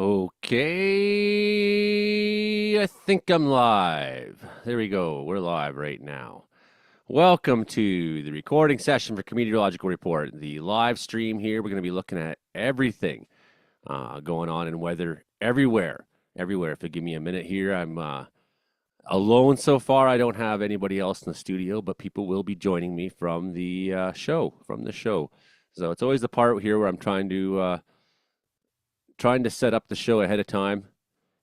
Okay, I think I'm live. There we go. We're live right now. Welcome to the recording session for Comedeorological Report, the live stream here. We're going to be looking at everything going on in weather everywhere. Everywhere. If you give me a minute here, I'm alone so far. I don't have anybody else in the studio, but people will be joining me from the show. So it's always the part here where I'm trying to set up the show ahead of time,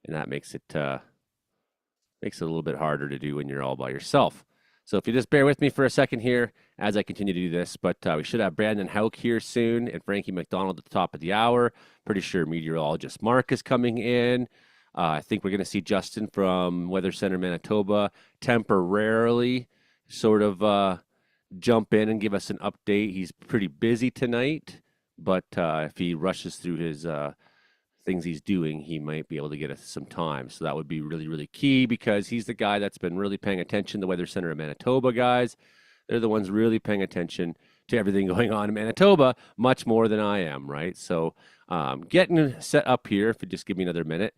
and that makes it a little bit harder to do when you're all by yourself. So if you just bear with me for a second here as I continue to do this, but we should have Brandon Hauk here soon and Frankie McDonald at the top of the hour. Pretty sure meteorologist Mark is coming in. I think we're going to see Justin from Weather Center, Manitoba, temporarily sort of jump in and give us an update. He's pretty busy tonight, but if he rushes through his things he's doing, he might be able to get us some time. So that would be really, really key because he's the guy that's been really paying attention. The Weather Center of Manitoba guys, they're the ones really paying attention to everything going on in Manitoba, much more than I am, right? So getting set up here, if you just give me another minute.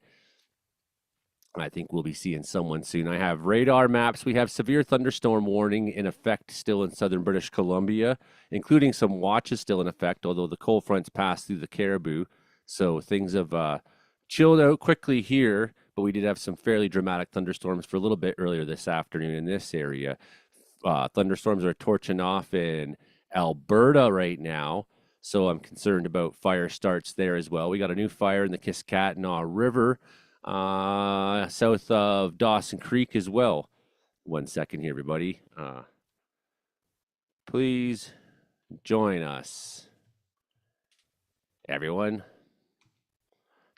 I think we'll be seeing someone soon. I have radar maps. We have severe thunderstorm warning in effect still in southern British Columbia, including some watches still in effect, although the cold fronts passed through the Caribou. So things have chilled out quickly here, but we did have some fairly dramatic thunderstorms for a little bit earlier this afternoon in this area. Thunderstorms are torching off in Alberta right now, so I'm concerned about fire starts there as well. We got a new fire in the Kiskatnaw River, south of Dawson Creek as well. 1 second here, everybody. Please join us, everyone.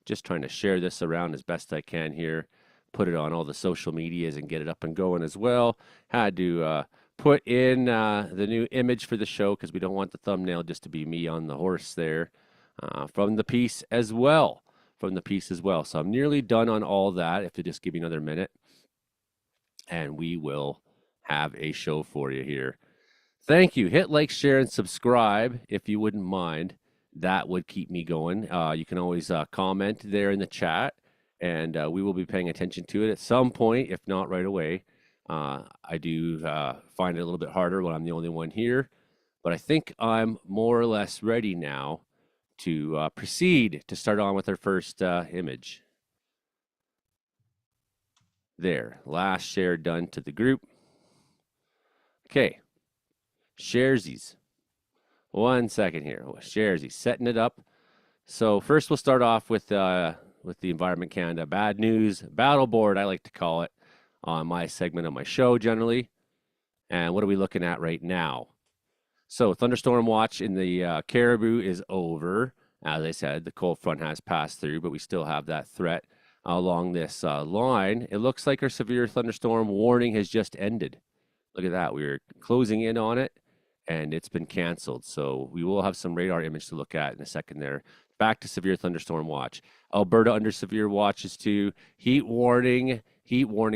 Just trying to share this around as best I can here, put it on all the social medias and get it up and going as well. Had to put in the new image for the show because we don't want the thumbnail just to be me on the horse there from the piece as well. So I'm nearly done on all that. If you just give me another minute and we will have a show for you here. Thank you. Hit like, share, and subscribe if you wouldn't mind. That would keep me going. You can always comment there in the chat, and we will be paying attention to it at some point, if not right away. I do find it a little bit harder when I'm the only one here, but I think I'm more or less ready now to proceed to start on with our first image. There, last share done to the group. Okay, sharesies. 1 second here. Shares, he's setting it up. So first we'll start off with the Environment Canada bad news battle board, I like to call it, on my segment of my show generally. And what are we looking at right now? So thunderstorm watch in the Caribou is over. As I said, the cold front has passed through, but we still have that threat along this line. It looks like our severe thunderstorm warning has just ended. Look at that. We're closing in on it, and it's been canceled. So we will have some radar image to look at in a second there. Back to severe thunderstorm watch. Alberta under severe watches too. Heat warning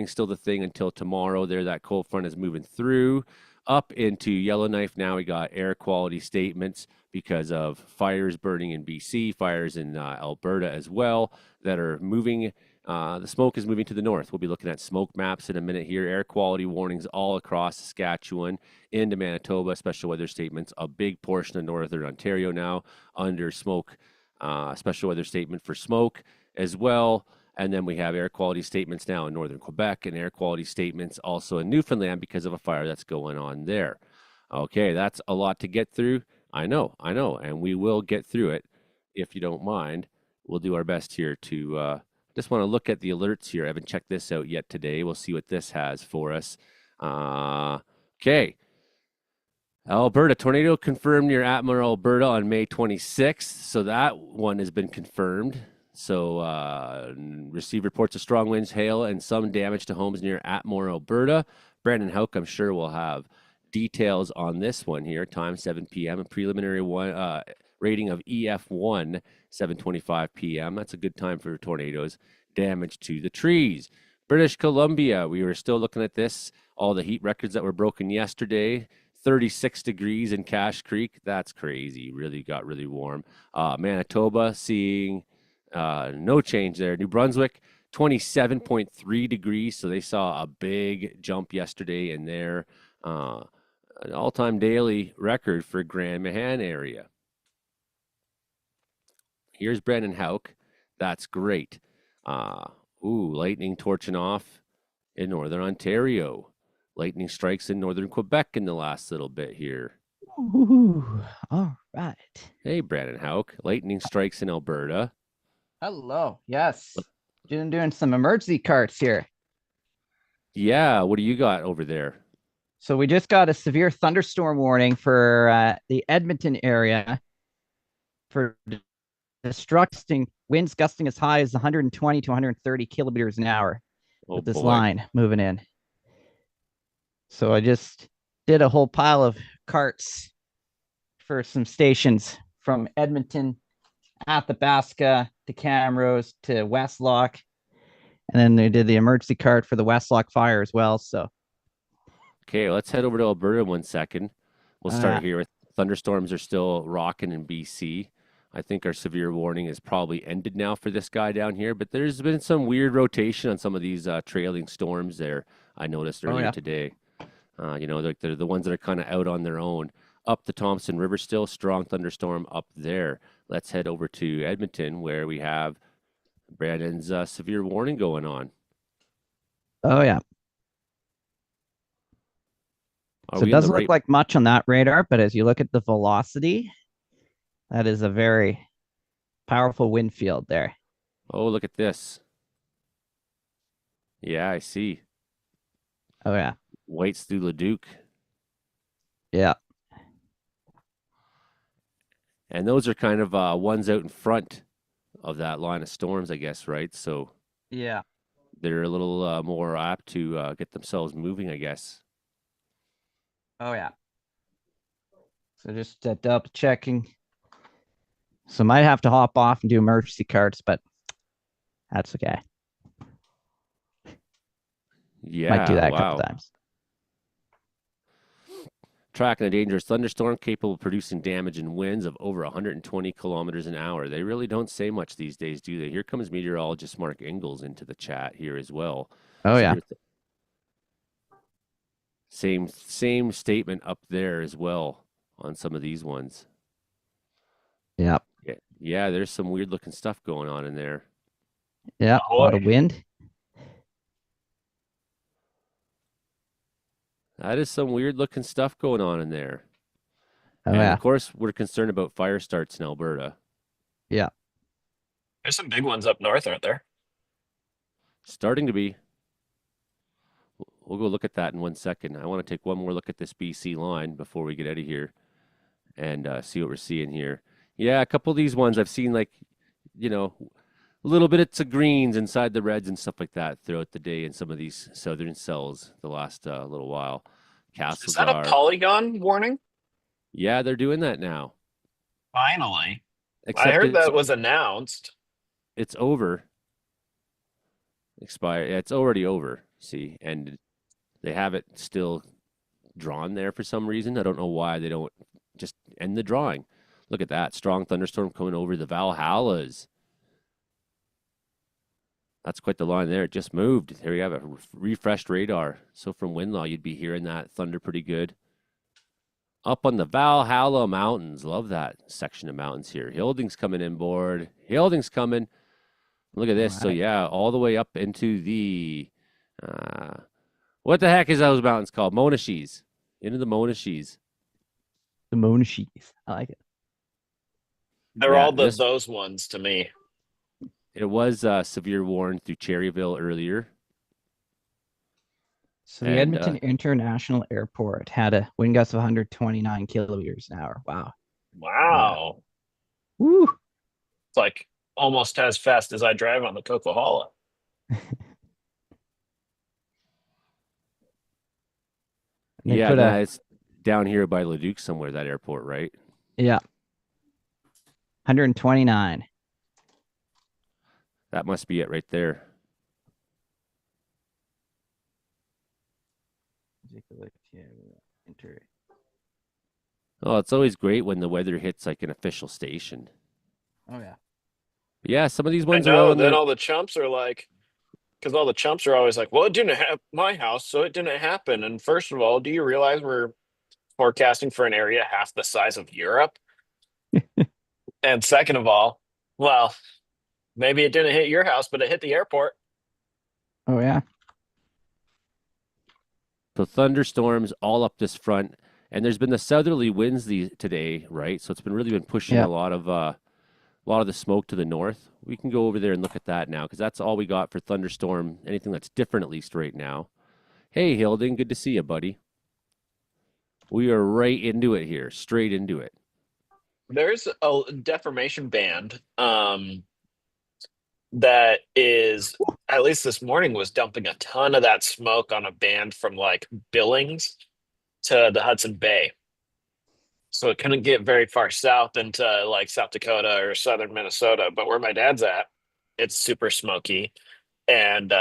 still the thing until tomorrow there. That cold front is moving through up into Yellowknife. Now we got air quality statements because of fires burning in BC, fires in Alberta as well that are moving. The smoke is moving to the north. We'll be looking at smoke maps in a minute here. Air quality warnings all across Saskatchewan into Manitoba. Special weather statements. A big portion of northern Ontario now under smoke. Special weather statement for smoke as well. And then we have air quality statements now in northern Quebec and air quality statements also in Newfoundland because of a fire that's going on there. Okay, that's a lot to get through. I know, and we will get through it if you don't mind. We'll do our best here to just want to look at the alerts here. I haven't checked this out yet today. We'll see what this has for us. Okay. Alberta, tornado confirmed near Atmore, Alberta on May 26th. So that one has been confirmed. So received reports of strong winds, hail, and some damage to homes near Atmore, Alberta. Brandon Hauk, I'm sure, will have details on this one here. Time 7 p.m. A preliminary rating of EF1, 7:25 p.m. That's a good time for tornadoes. Damage to the trees. British Columbia, we were still looking at this. All the heat records that were broken yesterday. 36 degrees in Cache Creek. That's crazy. Really got really warm. Manitoba seeing No change there. New Brunswick, 27.3 degrees. So they saw a big jump yesterday in there. An all-time daily record for Grand Mahan area. Here's Brandon Hauk. That's great. Lightning torching off in northern Ontario. Lightning strikes in northern Quebec in the last little bit here. Ooh, all right. Hey, Brandon Hauk. Lightning strikes in Alberta. Hello. Yes. Doing some emergency carts here. Yeah, what do you got over there? So we just got a severe thunderstorm warning for the Edmonton area for destructing winds gusting as high as 120 to 130 kilometers an hour Oh with this boy. line moving in. So I just did a whole pile of carts for some stations from Edmonton, Athabasca to Camrose to Westlock. And then they did the emergency cart for the Westlock fire as well. So, Okay, let's head over to Alberta in 1 second. We'll start here with thunderstorms are still rocking in BC. I think our severe warning is probably ended now for this guy down here, but there's been some weird rotation on some of these trailing storms there. I noticed earlier today. They're the ones that are kind of out on their own. Up the Thompson River still, strong thunderstorm up there. Let's head over to Edmonton where we have Brandon's severe warning going on. oh yeah. Are So it we in the doesn't look right? like much on that radar, but as you look at the velocity, that is a very powerful wind field there. Oh, look at this. Yeah, I see. Oh yeah. Whites through Leduc. Yeah. And those are kind of ones out in front of that line of storms, I guess, right? So Yeah. they're a little more apt to get themselves moving, I guess. Oh yeah. So just double checking. So might have to hop off and do emergency carts, but that's okay. Might do Yeah, that a couple wow. times. Tracking a dangerous thunderstorm capable of producing damage and winds of over 120 kilometers an hour. They really don't say much these days, do they? Here comes meteorologist Mark Ingalls into the chat here as well. Oh yeah. Same statement up there as well on some of these ones. Yeah. Yeah, there's some weird looking stuff going on in there. Yeah. A lot of wind. That is some weird looking stuff going on in there. Oh And yeah. of course, we're concerned about fire starts in Alberta. Yeah. There's some big ones up north, aren't there? Starting to be. We'll go look at that in 1 second. I want to take one more look at this BC line before we get out of here and see what we're seeing here. Yeah, a couple of these ones I've seen, like, a little bit of greens inside the reds and stuff like that throughout the day in some of these southern cells the last little while. Is that a polygon warning? Yeah, they're doing that now. Finally. I Except heard that was announced. It's over. Expired. Yeah, it's already over. See, and they have it still drawn there for some reason. I don't know why they don't just end the drawing. Look at that. Strong thunderstorm coming over the Valhallas. That's quite the line there. It just moved. There you have a refreshed radar. So from Windlaw, you'd be hearing that thunder pretty good. Up on the Valhalla Mountains. Love that section of mountains here. Hilding's coming inboard. Hilding's coming. Look at this. Right. So, yeah, all the way up into the, what the heck is those mountains called? Monashees. Into the Monashees. The Monashees. I like it. They're all those ones to me. It was severe warning through Cherryville earlier. So the Edmonton International Airport had a wind gust of 129 kilometers an hour. Wow. Wow. Yeah. Woo. It's like almost as fast as I drive on the Coquihalla. Yeah, it's down here by Leduc somewhere, that airport, right? Yeah. 129. That must be it right there. Oh, it's always great when the weather hits like an official station. Oh, yeah. But yeah, some of these I ones are out know. on Then the. all the chumps are like, because all the chumps are always like, well, it didn't have my house, so it didn't happen. And first of all, do you realize we're forecasting for an area half the size of Europe? And second of all, well, maybe it didn't hit your house, but it hit the airport. Oh yeah. So thunderstorms all up this front, and there's been the southerly winds today, right? So it's been pushing Yeah. a lot of the smoke to the north. We can go over there and look at that now because that's all we got for thunderstorm. Anything that's different, at least right now. Hey, Hilden, good to see you, buddy. We are right into it here, straight into it. There's a deformation band that is, at least this morning, was dumping a ton of that smoke on a band from like Billings to the Hudson Bay. So it couldn't get very far south into like South Dakota or southern Minnesota. But where my dad's at, it's super smoky. And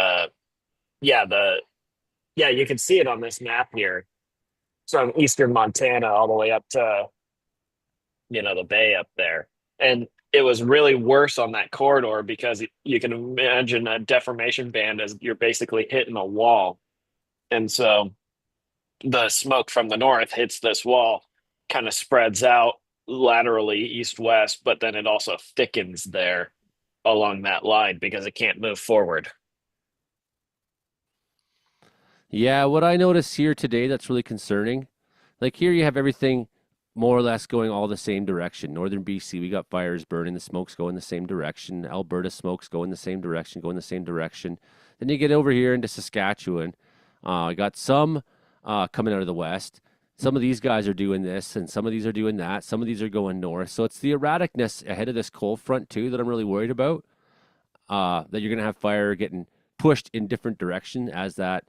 yeah, you can see it on this map here. From eastern Montana all the way up to, the bay up there. And it was really worse on that corridor because you can imagine a deformation band as you're basically hitting a wall. And so the smoke from the north hits this wall, kind of spreads out laterally east west, but then it also thickens there along that line because it can't move forward. Yeah, what I noticed here today that's really concerning, like here you have everything more or less going all the same direction. Northern BC, we got fires burning, the smoke's going the same direction. Alberta smoke's going the same direction, going the same direction. Then you get over here into Saskatchewan. I got some coming out of the west. Some of these guys are doing this, and some of these are doing that. Some of these are going north. So it's the erraticness ahead of this cold front, too, that I'm really worried about. That you're going to have fire getting pushed in different direction as that.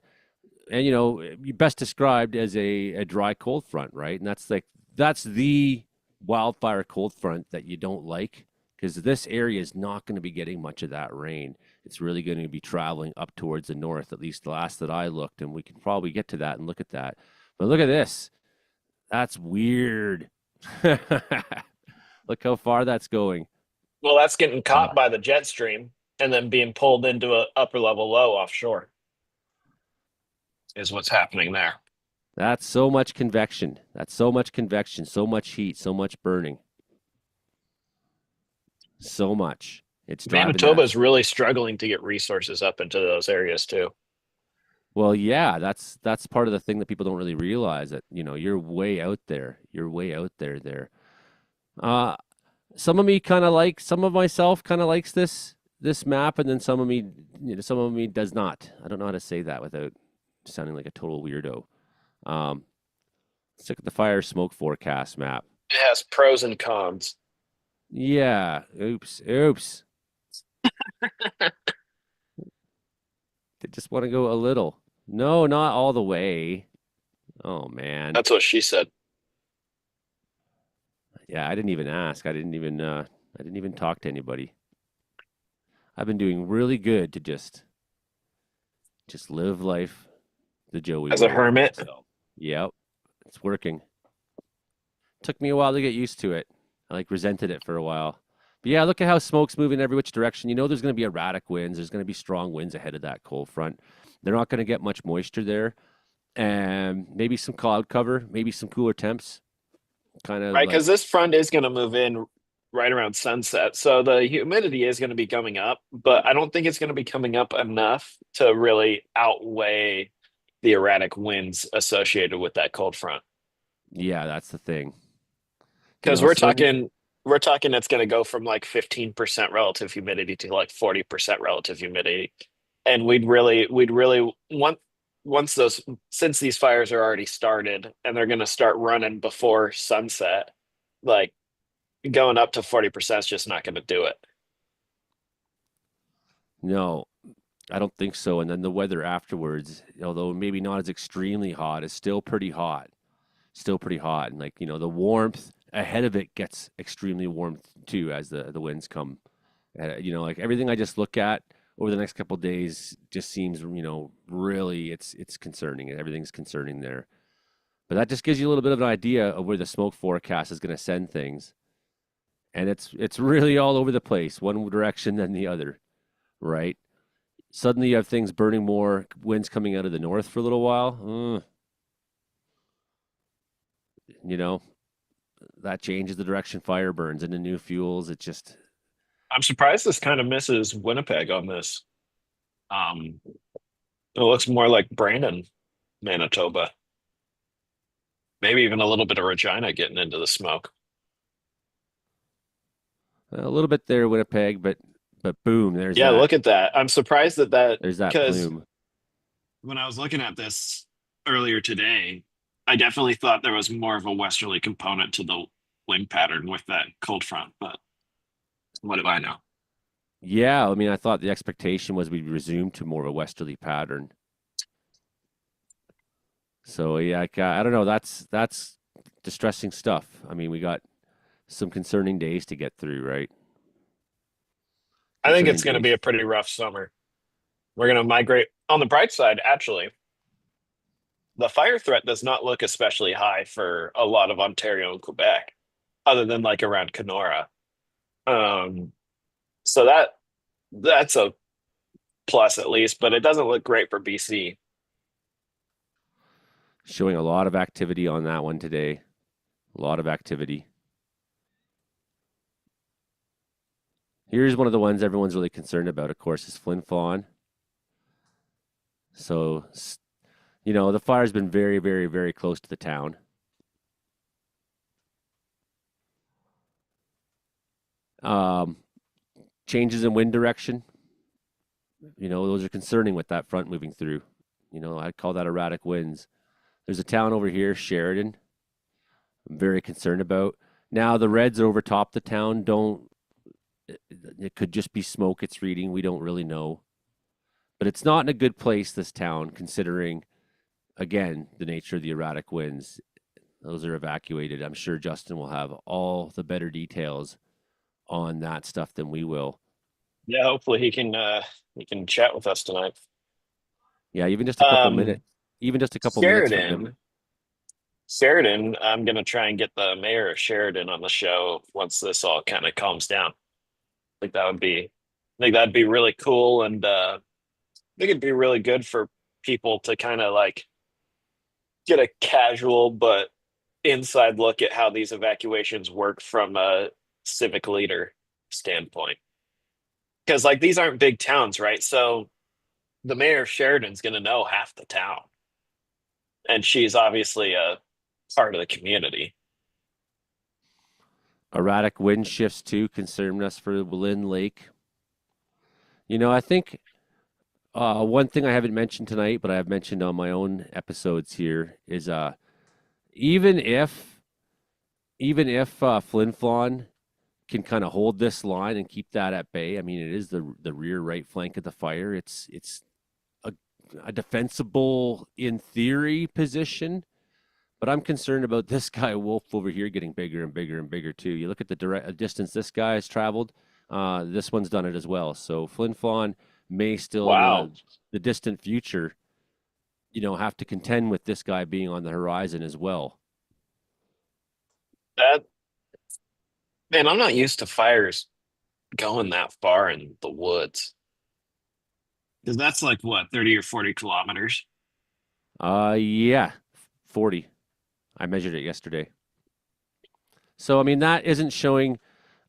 And, you best described as a dry cold front, right? And that's the wildfire cold front that you don't like because this area is not going to be getting much of that rain. It's really going to be traveling up towards the north, at least the last that I looked, and we can probably get to that and look at that. But look at this. That's weird. Look how far that's going. Well, that's getting Uh, caught by the jet stream and then being pulled into a upper level low offshore is what's happening there. That's so much convection. That's so much convection, so much heat, so much burning. So much. It's driving Manitoba that. is really struggling to get resources up into those areas too. Well, yeah, that's part of the thing that people don't really realize that, you're way out there. You're way out there. Uh some of me some of myself kind of likes this map, and then some of me does not. I don't know how to say that without sounding like a total weirdo. Um let's look at the fire smoke forecast map. It has pros and cons. Yeah. Oops. They just want to go a little. No, not all the way. Oh man. That's what she said. Yeah, I didn't even ask. I didn't even talk to anybody. I've been doing really good to just live life the Joey As a way. hermit. So, yep. It's working. Took me a while to get used to it. I resented it for a while. But yeah, look at how smoke's moving every which direction. There's going to be erratic winds. There's going to be strong winds ahead of that cold front. They're not going to get much moisture there. And maybe some cloud cover, maybe some cooler temps. Kind of Right, because this front is going to move in right around sunset. So the humidity is going to be coming up, but I don't think it's going to be coming up enough to really outweigh the erratic winds associated with that cold front. yeah, that's the thing. Because we're Some talking it's going to go from like 15% relative humidity to like 40% relative humidity. And we'd really want, since these fires are already started and they're going to start running before sunset, like going up to 40% is just not going to do it. No, I don't think so. And then the weather afterwards, although maybe not as extremely hot, is still pretty hot. Still pretty hot. And the warmth ahead of it gets extremely warm too as the winds come. Everything I just look at over the next couple of days just seems, really it's concerning. Everything's concerning there. But that just gives you a little bit of an idea of where the smoke forecast is going to send things. and it's really all over the place, one direction than the other, right? Suddenly you have things burning more, winds coming out of the north for a little while. You know, that changes the direction fire burns into new fuels. It just I'm surprised this kind of misses Winnipeg on this. It looks more like Brandon, Manitoba. Maybe even a little bit of Regina getting into the smoke. a little bit there, Winnipeg, but boom, Yeah, look at that. I'm surprised that there's that because plume. when I was looking at this earlier today, I definitely thought there was more of a westerly component to the wind pattern with that cold front, but what do I know? Yeah, I mean, I thought the expectation was we'd resume to more of a westerly pattern. So yeah, I don't know. That's distressing stuff. I mean, we got some concerning days to get through, right? I think Concerning it's going to days. be a pretty rough summer. We're going to migrate. On the bright side, actually, the fire threat does not look especially high for a lot of Ontario and Quebec, other than like around Kenora. Um, so that's a plus at least, but it doesn't look great for BC. Showing a lot of activity on that one today. A lot of activity. Here's one of the ones everyone's really concerned about, of course, is Flin Flon. So, the fire's been very, very, very close to the town. Changes in wind direction, those are concerning with that front moving through. I'd call that erratic winds. There's a town over here, Sheridan, I'm very concerned about. Now, the reds over top the town it could just be smoke it's reading. We don't really know. But it's not in a good place, this town, considering, again, the nature of the erratic winds. Those are evacuated. I'm sure Justin will have all the better details on that stuff than we will. Yeah, hopefully he can chat with us tonight. Yeah, even just a couple Um, minutes, even just a couple minutes from him. Sheridan, I'm gonna try and get the mayor of Sheridan on the show once this all kind of calms down. Like that would be, I think that'd be really cool, and I think it'd be really good for people to kind of like get a casual but inside look at how these evacuations work from a civic leader standpoint. Because like these aren't big towns, right? So the mayor of Sheridan's gonna know half the town, and she's obviously a part of the community. Erratic wind shifts too concern us for Lynn Lake. I think one thing I haven't mentioned tonight, but I have mentioned on my own episodes here is even if Flin Flon can kind of hold this line and keep that at bay. I mean, it is the rear right flank of the fire. It's a defensible in theory position, but I'm concerned about this guy Wolf over here getting bigger and bigger and bigger too. You look at the direct distance this guy has traveled. This one's done it as well. So Flin Flon may still Wow. in the distant future, have to contend with this guy being on the horizon as well. That Man, I'm not used to fires going that far in the woods. Because that's like what, 30 or 40 kilometers? Yeah, 40. I measured it yesterday. So I mean that isn't showing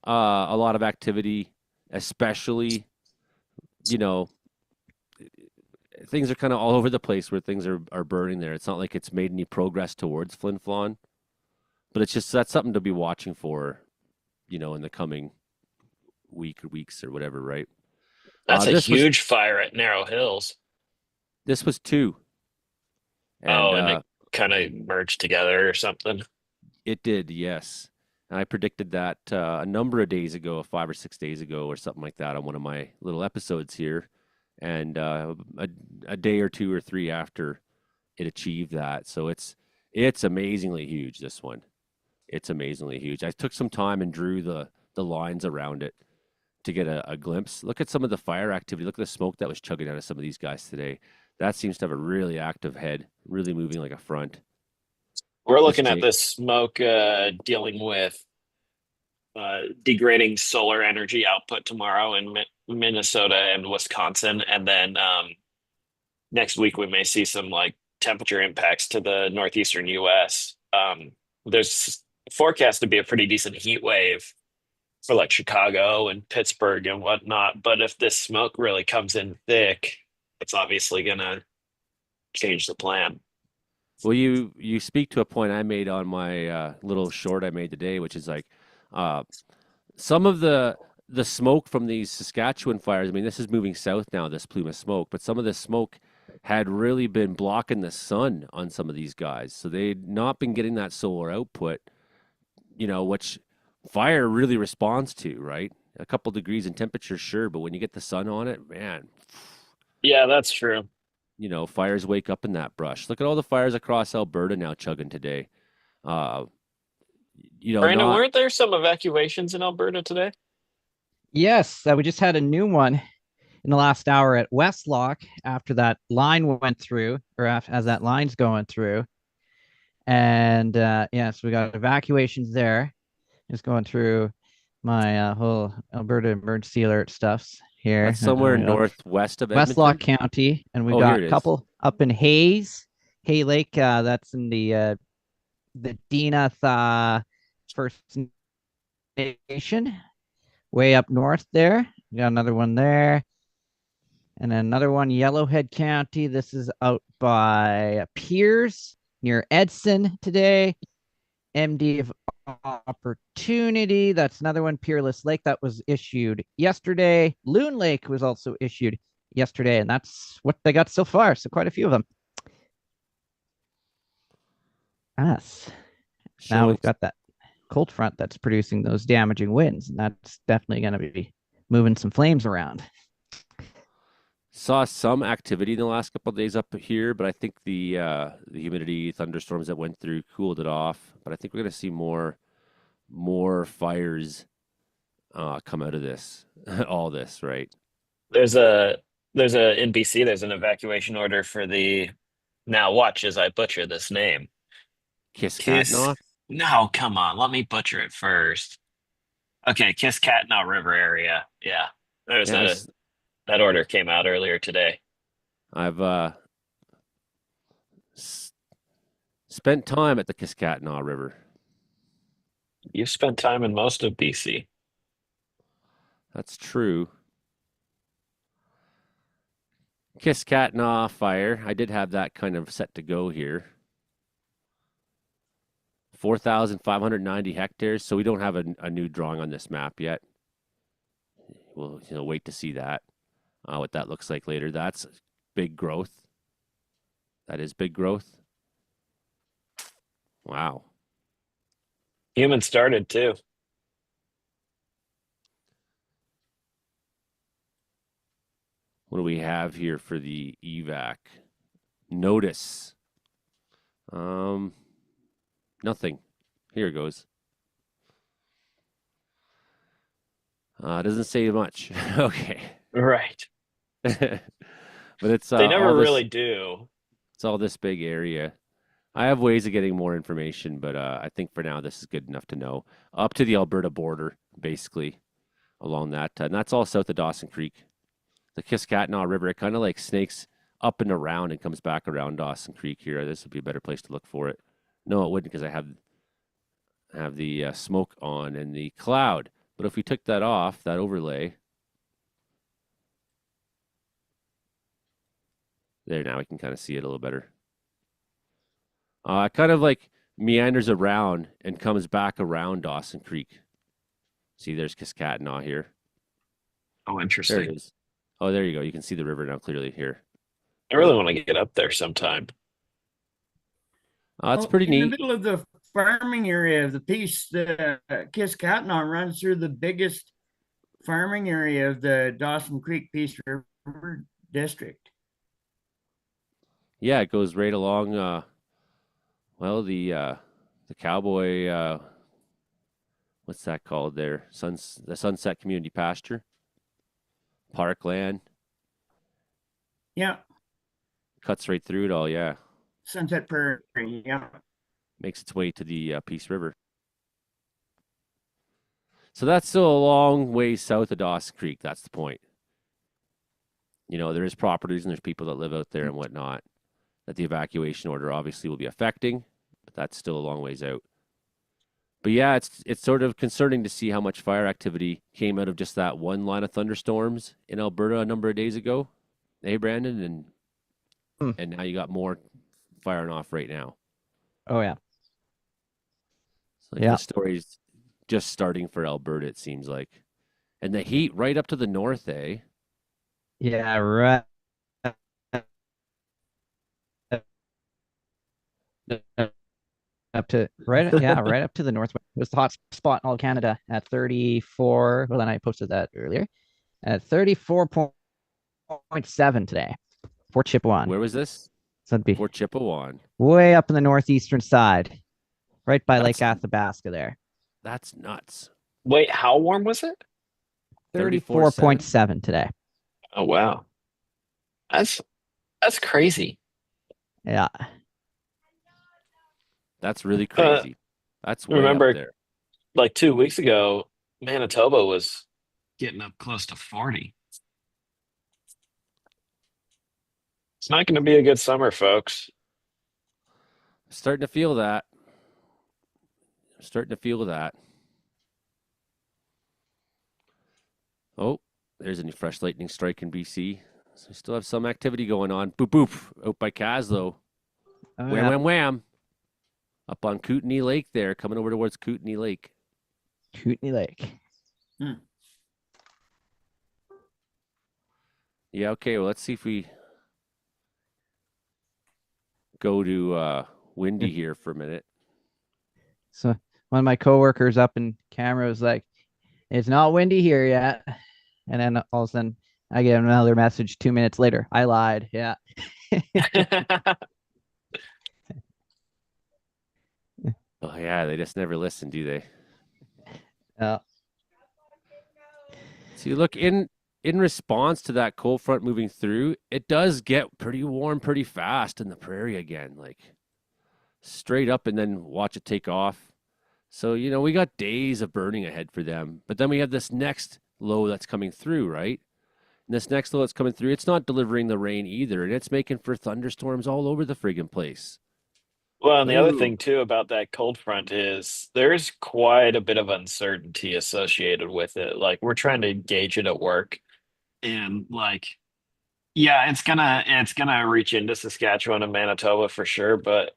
a lot of activity, especially things are kind of all over the place where things are burning there. It's not like it's made any progress towards Flin Flon, but it's just that's something to be watching for, in the coming week or weeks or whatever, right? That's a This was huge fire at Narrow Hills. this was 2, and Oh, and it kind of merged together or something. it did, yes. And I predicted that a number of days ago, 5 or 6 days ago, or something like that, on one of my little episodes here. And a day or 2 or 3 after it achieved that, so it's amazingly huge. This one, it's amazingly huge. I took some time and drew the lines around it to get a glimpse. Look at some of the fire activity. Look at the smoke that was chugging out of some of these guys today. That seems to have a really active head, really moving like a front. We're This looking at Jake, this smoke dealing with degrading solar energy output tomorrow in Minnesota and Wisconsin, and then next week we may see some like temperature impacts to the northeastern U.S. There's forecast to be a pretty decent heat wave for like Chicago and Pittsburgh and whatnot. But if this smoke really comes in thick, it's obviously gonna change the plan. Well, you speak to a point I made on my little short I made today, which is like uh, some of the smoke from these Saskatchewan fires. I mean, this is moving south now, this plume of smoke, but some of this smoke had really been blocking the sun on some of these guys, so they'd not been getting that solar output. Which fire really responds to, right? A couple degrees in temperature, sure, but when you get the sun on it, man, Yeah, that's true. fires wake up in that brush. Look at all the fires across Alberta now chugging today. Uh, Brandon, not weren't there some evacuations in Alberta today? Yes, we just had a new one in the last hour at Westlock after that line went through, or as that line's going through. And so we got evacuations there. Just going through my whole Alberta emergency alert stuffs here. that's somewhere northwest of Westlock Edmonton. County, and we Oh, here got it a is. couple up in Hay Lake. That's in the Dina First Nation, way up north there. We got another one there. And then another one, Yellowhead County. This is out by Piers near Edson today. MD of Opportunity. That's another one, Peerless Lake. That was issued yesterday. Loon Lake was also issued yesterday, and that's what they got so far. So quite a few of them. Us. Now we've got that cold front that's producing those damaging winds, and that's definitely going to be moving some flames around. Saw some activity in the last couple of days up here, but I think the humidity, thunderstorms that went through cooled it off. But I think we're going to see more fires come out of this, all this, right? There's a in BC. There's an evacuation order for the. Now watch as I butcher this name. Kiss. Kiskatnaw? No, come on. Let me butcher it first. Okay, Kiskatnaw River area. Yeah, there's Yeah, that order came out earlier today. I've spent time at the Kiskatnaw River. You've spent time in most of BC. That's true. Kiskatnaw fire. I did have that kind of set to go here. 4,590 hectares. So we don't have a new drawing on this map yet. We'll wait to see that. What that looks like later. That's big growth. That is big growth. Wow. Human started too. What do we have here for the evac? Notice. Nothing. Here it goes. Doesn't say much. Okay. Right. But it's They never all this, really do. it's all this big area. I have ways of getting more information, but I think for now this is good enough to know. Up to the Alberta border, basically, along that. And that's all south of Dawson Creek. The Kiskatnaw River, it kind of like snakes up and around and comes back around Dawson Creek here. This would be a better place to look for it. No, it wouldn't, because I have the smoke on and the cloud. But if we took that off, that overlay, there, now we can kind of see it a little better. It kind of like meanders around and comes back around Dawson Creek. See, there's Kiskatnaw here. Oh, There interesting. it is. Oh, there you go. You can see the river now clearly here. I really want to get up there sometime. It's pretty in neat. the middle of the farming area of the piece, the Kiskatnaw runs through the biggest farming area of the Dawson Creek Peace River District. Yeah, it goes right along. The cowboy. What's that called there? The Sunset Community Pasture, parkland. Yeah, Cuts right through it all. Yeah, Sunset Prairie. Yeah. makes its way to the Peace River. So that's still a long way south of Dawson Creek. That's the point. You know, there is properties and there's people that live out there and whatnot that the evacuation order obviously will be affecting, but that's still a long ways out. But yeah, it's sort of concerning to see how much fire activity came out of just that one line of thunderstorms in Alberta a number of days ago. Hey, Brandon, and now you got more firing off right now. Oh yeah. So like the story's just starting for Alberta, it seems like. And the heat right up to the north, eh? Yeah, right. Up to right up to the northwest. It was the hot spot in all of Canada at 34. Well, then I posted that earlier at 34.7 today. Fort Chipewyan. Where was this? So it'd be Fort Chipewyan. way up in the northeastern side, right by Lake Athabasca there. That's nuts. Wait, how warm was it? 34.7 today. Oh wow, that's crazy. Yeah. That's really crazy. That's way remember- up there. Like 2 weeks ago, Manitoba was getting up close to 40. It's not going to be a good summer, folks. Starting to feel that. Starting to feel that. Oh, there's a fresh lightning strike in BC. So we still have some activity going on. Boop, boop. Out by Caslow. Oh, Wham, yeah. wham, wham. Up on Kootenay Lake there, coming over towards Kootenay Lake. Kootenay Lake. Yeah, okay, well, let's see if we go to Windy here for a minute. So one of my coworkers up in camera was like, "It's not windy here yet," and then all of a sudden I get another message 2 minutes later. I lied. Yeah. Oh, yeah, they just never listen, do they? See, look, in response to that cold front moving through, it does get pretty warm pretty fast in the prairie again, like straight up and then watch it take off. So, you know, we got days of burning ahead for them. But then we have this next low that's coming through, right? And this next low that's coming through, it's not delivering the rain either. And it's making for thunderstorms all over the friggin' place. Well, and the other Ooh. thing too about that cold front is there's quite a bit of uncertainty associated with it. Like we're trying to gauge it at work, and like, yeah, it's gonna reach into Saskatchewan and Manitoba for sure, but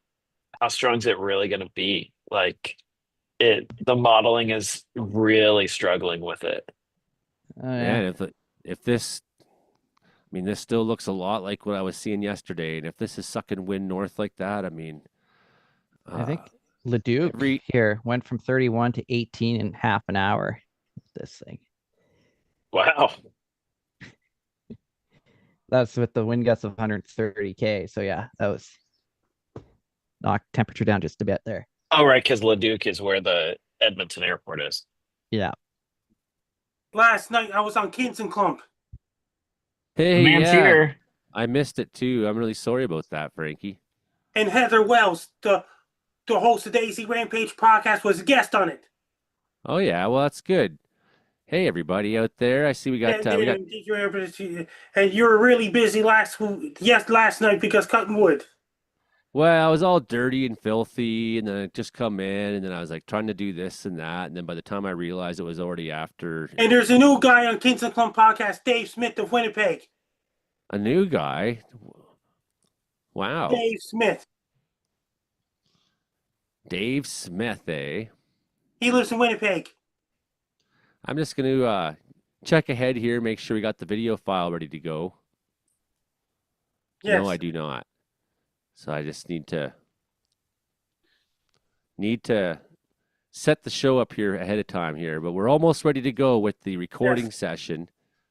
how strong is it really gonna be? Like, the modeling is really struggling with it. Oh, yeah. And if this, I mean, this still looks a lot like what I was seeing yesterday. And if this is sucking wind north like that, I mean, I think Leduc every- here went from 31 to 18 in half an hour. This thing. Wow. That's with the wind gusts of 130 km. So yeah, that was knocked temperature down just a bit there. Oh, right, because Leduc is where the Edmonton airport is. Yeah. Last night I was on Kingston Clump. hey, Man's yeah, here. I missed it too. I'm really sorry about that, Frankie. And Heather Wells, the host of the AC Rampage podcast, was a guest on it. Oh yeah, well that's good. Hey everybody out there, I see we got And you were really busy last night because cutting wood. well, I was all dirty and filthy, and then I just come in, and then I was like trying to do this and that, and then by the time I realized it was already after. And there's a new guy on Kingston Clump podcast, Dave Smith of Winnipeg. A new guy. Wow. Dave Smith. Dave Smith, eh? He lives in Winnipeg. I'm just going to check ahead here, make sure we got the video file ready to go. Yes. No, I do not. So I just need to set the show up here ahead of time here, but we're almost ready to go with the recording session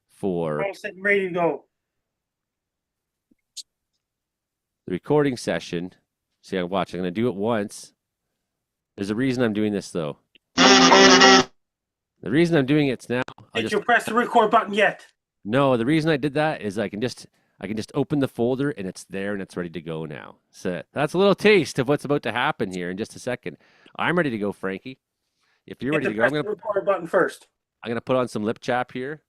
for I'm sitting ready to go. the recording session. See, I'm watching. I'm going to do it once. There's a reason I'm doing this, though. The reason I'm doing it now. Did you press the record button yet? No, the reason I did that is I can just open the folder and it's there and it's ready to go now. So that's a little taste of what's about to happen here in just a second. I'm ready to go, Frankie. if you're You ready have to to go, I'm press the gonna record button first. put on some lip chap here.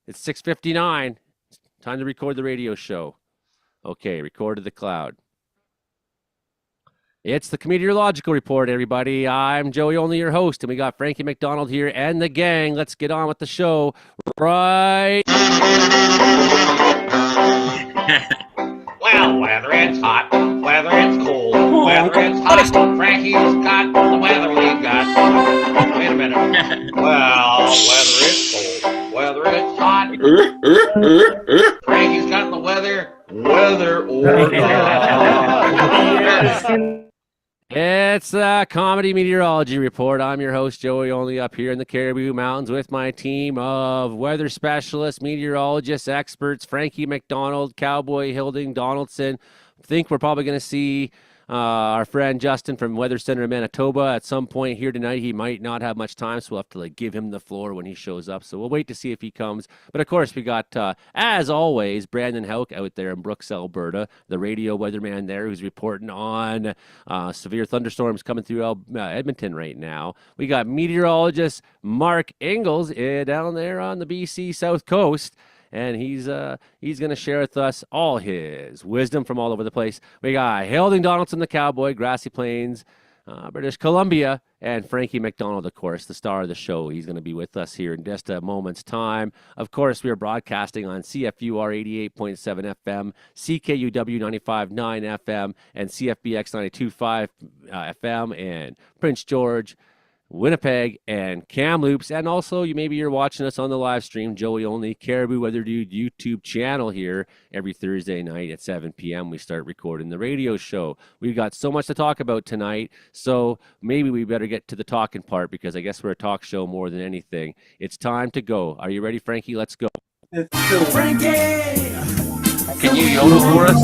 It's 6:59. Time to record the radio show. Okay, record to the cloud. It's the Comedeorological Report, everybody. I'm Joey Only, your host, and we got Frankie McDonald here and the gang. Let's get on with the show right. Well, whether it's hot, whether it's cold, whether it's hot, Frankie's got the weather we got. Wait a minute. Well, whether it's cold, whether it's hot, Frankie's got the weather or not. It's the Comedy Meteorology Report. I'm your host, Joey Only, up here in the Caribou Mountains with my team of weather specialists, meteorologists, experts, Frankie McDonald, Cowboy Hilding Donaldson. I think we're probably going to see our friend Justin from Weather Center in Manitoba at some point here tonight. He might not have much time, so we'll have to give him the floor when he shows up. So we'll wait to see if he comes. But of course, we got, as always, Brandon Houck out there in Brooks, Alberta, the radio weatherman there who's reporting on severe thunderstorms coming through Edmonton right now. We got meteorologist Mark Ingalls down there on the BC South Coast. And he's going to share with us all his wisdom from all over the place. We got Hilding Donaldson, the Cowboy, Grassy Plains, British Columbia, and Frankie McDonald, of course, the star of the show. He's going to be with us here in just a moment's time. Of course, we are broadcasting on CFUR 88.7 FM, CKUW 95.9 FM, and CFBX 92.5 FM in Prince George, Winnipeg, and Kamloops. And also, maybe you're watching us on the live stream, Joey Only, Caribou Weather Dude YouTube channel here every Thursday night at 7 p.m. We start recording the radio show. We've got so much to talk about tonight, so maybe we better get to the talking part because I guess we're a talk show more than anything. It's time to go. Are you ready, Frankie? Let's go. Frankie! Can you yodel for us?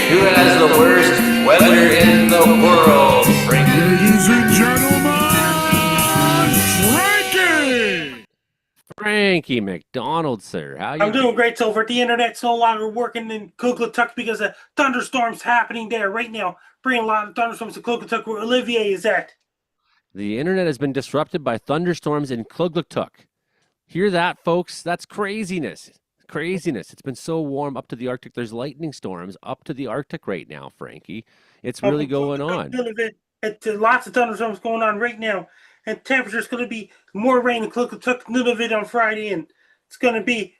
Who has the worst weather in the world, Frankie? Ladies and gentlemen, Frankie! Frankie McDonald, sir. How you I'm doing great, Silver. The internet's no longer working in Coquitlam because of thunderstorms happening there right now. Bringing a lot of thunderstorms to Coquitlam where Olivier is at. The internet has been disrupted by thunderstorms in Kluglatuk. Hear that, folks? That's craziness. Craziness. It's been so warm up to the Arctic. There's lightning storms up to the Arctic right now, Frankie. It's really going on. Lots of thunderstorms going on right now. And temperature's going to be more rain in Coquitlam, Nunavut on Friday, and it's going to be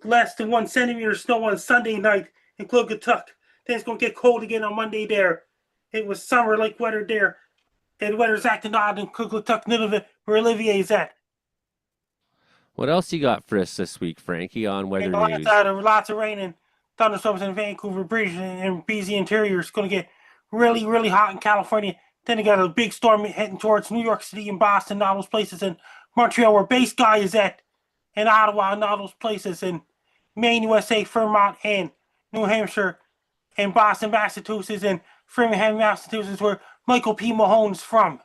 less than 1 centimeter of snow on Sunday night in Coquitlam. Then it's going to get cold again on Monday there. It was summer-like weather there. And the weather's acting odd in Coquitlam, Nunavut, where Olivier is at. What else you got for us this week, Frankie, on weather news? Lots of rain and thunderstorms in Vancouver, British, and BC Interior. It's going to get really, really hot in California. Then they got a big storm heading towards New York City and Boston and all those places. And Montreal, where Base Guy is at. And Ottawa and all those places. And Maine, USA, Vermont, and New Hampshire, and Boston, Massachusetts, and Framingham, Massachusetts, where Michael P. Mahone's from.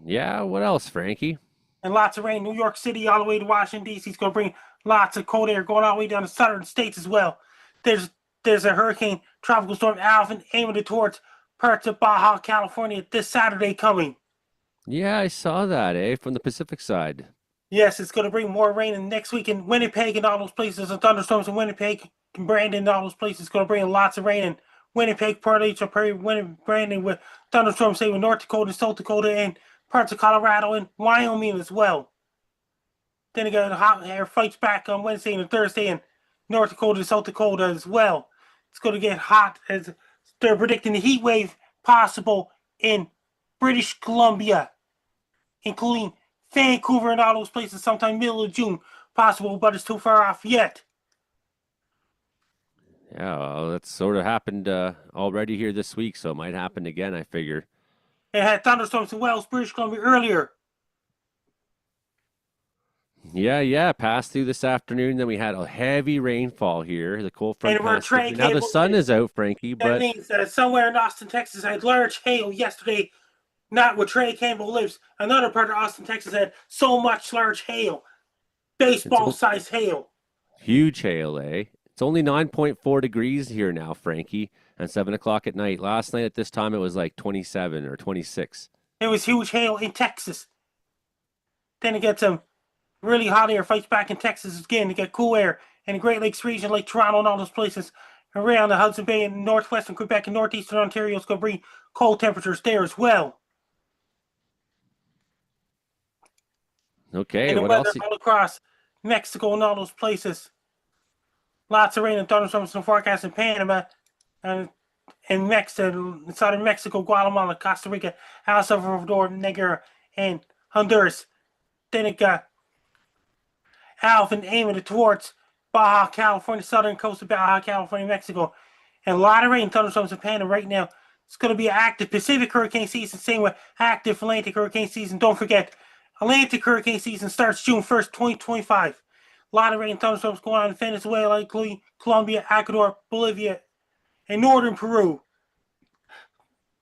Yeah, what else, Frankie? And lots of rain. New York City all the way to Washington, D.C. is going to bring lots of cold air going all the way down to southern states as well. There's a hurricane, tropical storm Alvin, aiming towards parts of Baja, California this Saturday coming. Yeah, I saw that, from the Pacific side. Yes, it's going to bring more rain in next week in Winnipeg and all those places, and thunderstorms in Winnipeg, and Brandon and all those places. It's going to bring lots of rain in Winnipeg, Port H, Brandon, with thunderstorms, say, with North Dakota, South Dakota, and parts of Colorado and Wyoming as well. Then they got hot air fights back on Wednesday and Thursday in North Dakota, South Dakota as well. It's going to get hot as they're predicting a heat wave possible in British Columbia, including Vancouver and all those places sometime middle of June possible, but it's too far off yet. Yeah, well, that's sort of happened already here this week, so it might happen again, I figure. It had thunderstorms in Wales, British Columbia earlier. Yeah, passed through this afternoon. Then we had a heavy rainfall here. The cold front And where passed through. Trey Now the Cable sun is. is out, Frankie, That but means that somewhere in Austin, Texas, had large hail yesterday. Not where Trey Campbell lives. Another part of Austin, Texas, had so much large hail, baseball-sized hail. huge hail, eh? It's only 9.4 degrees here now, Frankie, and 7 o'clock at night. Last night at this time, it was like 27 or 26. There was huge hail in Texas. Then it gets really hot air, fights back in Texas again to get cool air. And the Great Lakes region, like Toronto and all those places around the Hudson Bay and northwestern Quebec and northeastern Ontario, is going to bring cold temperatures there as well. Okay, And the what weather else? all across Mexico and all those places. Lots of rain and thunderstorms in the forecast in Panama and in Mexico, southern Mexico, Guatemala, Costa Rica, El Salvador, Nigeria, and Honduras. Then it got Alvin aiming towards Baja California, southern coast of Baja California, Mexico. And a lot of rain, thunderstorms in Panama right now. It's going to be an active Pacific hurricane season, same with active Atlantic hurricane season. Don't forget, Atlantic hurricane season starts June 1st, 2025. A lot of rain, thunderstorms going on in Venezuela, including Colombia, Ecuador, Bolivia, and northern Peru.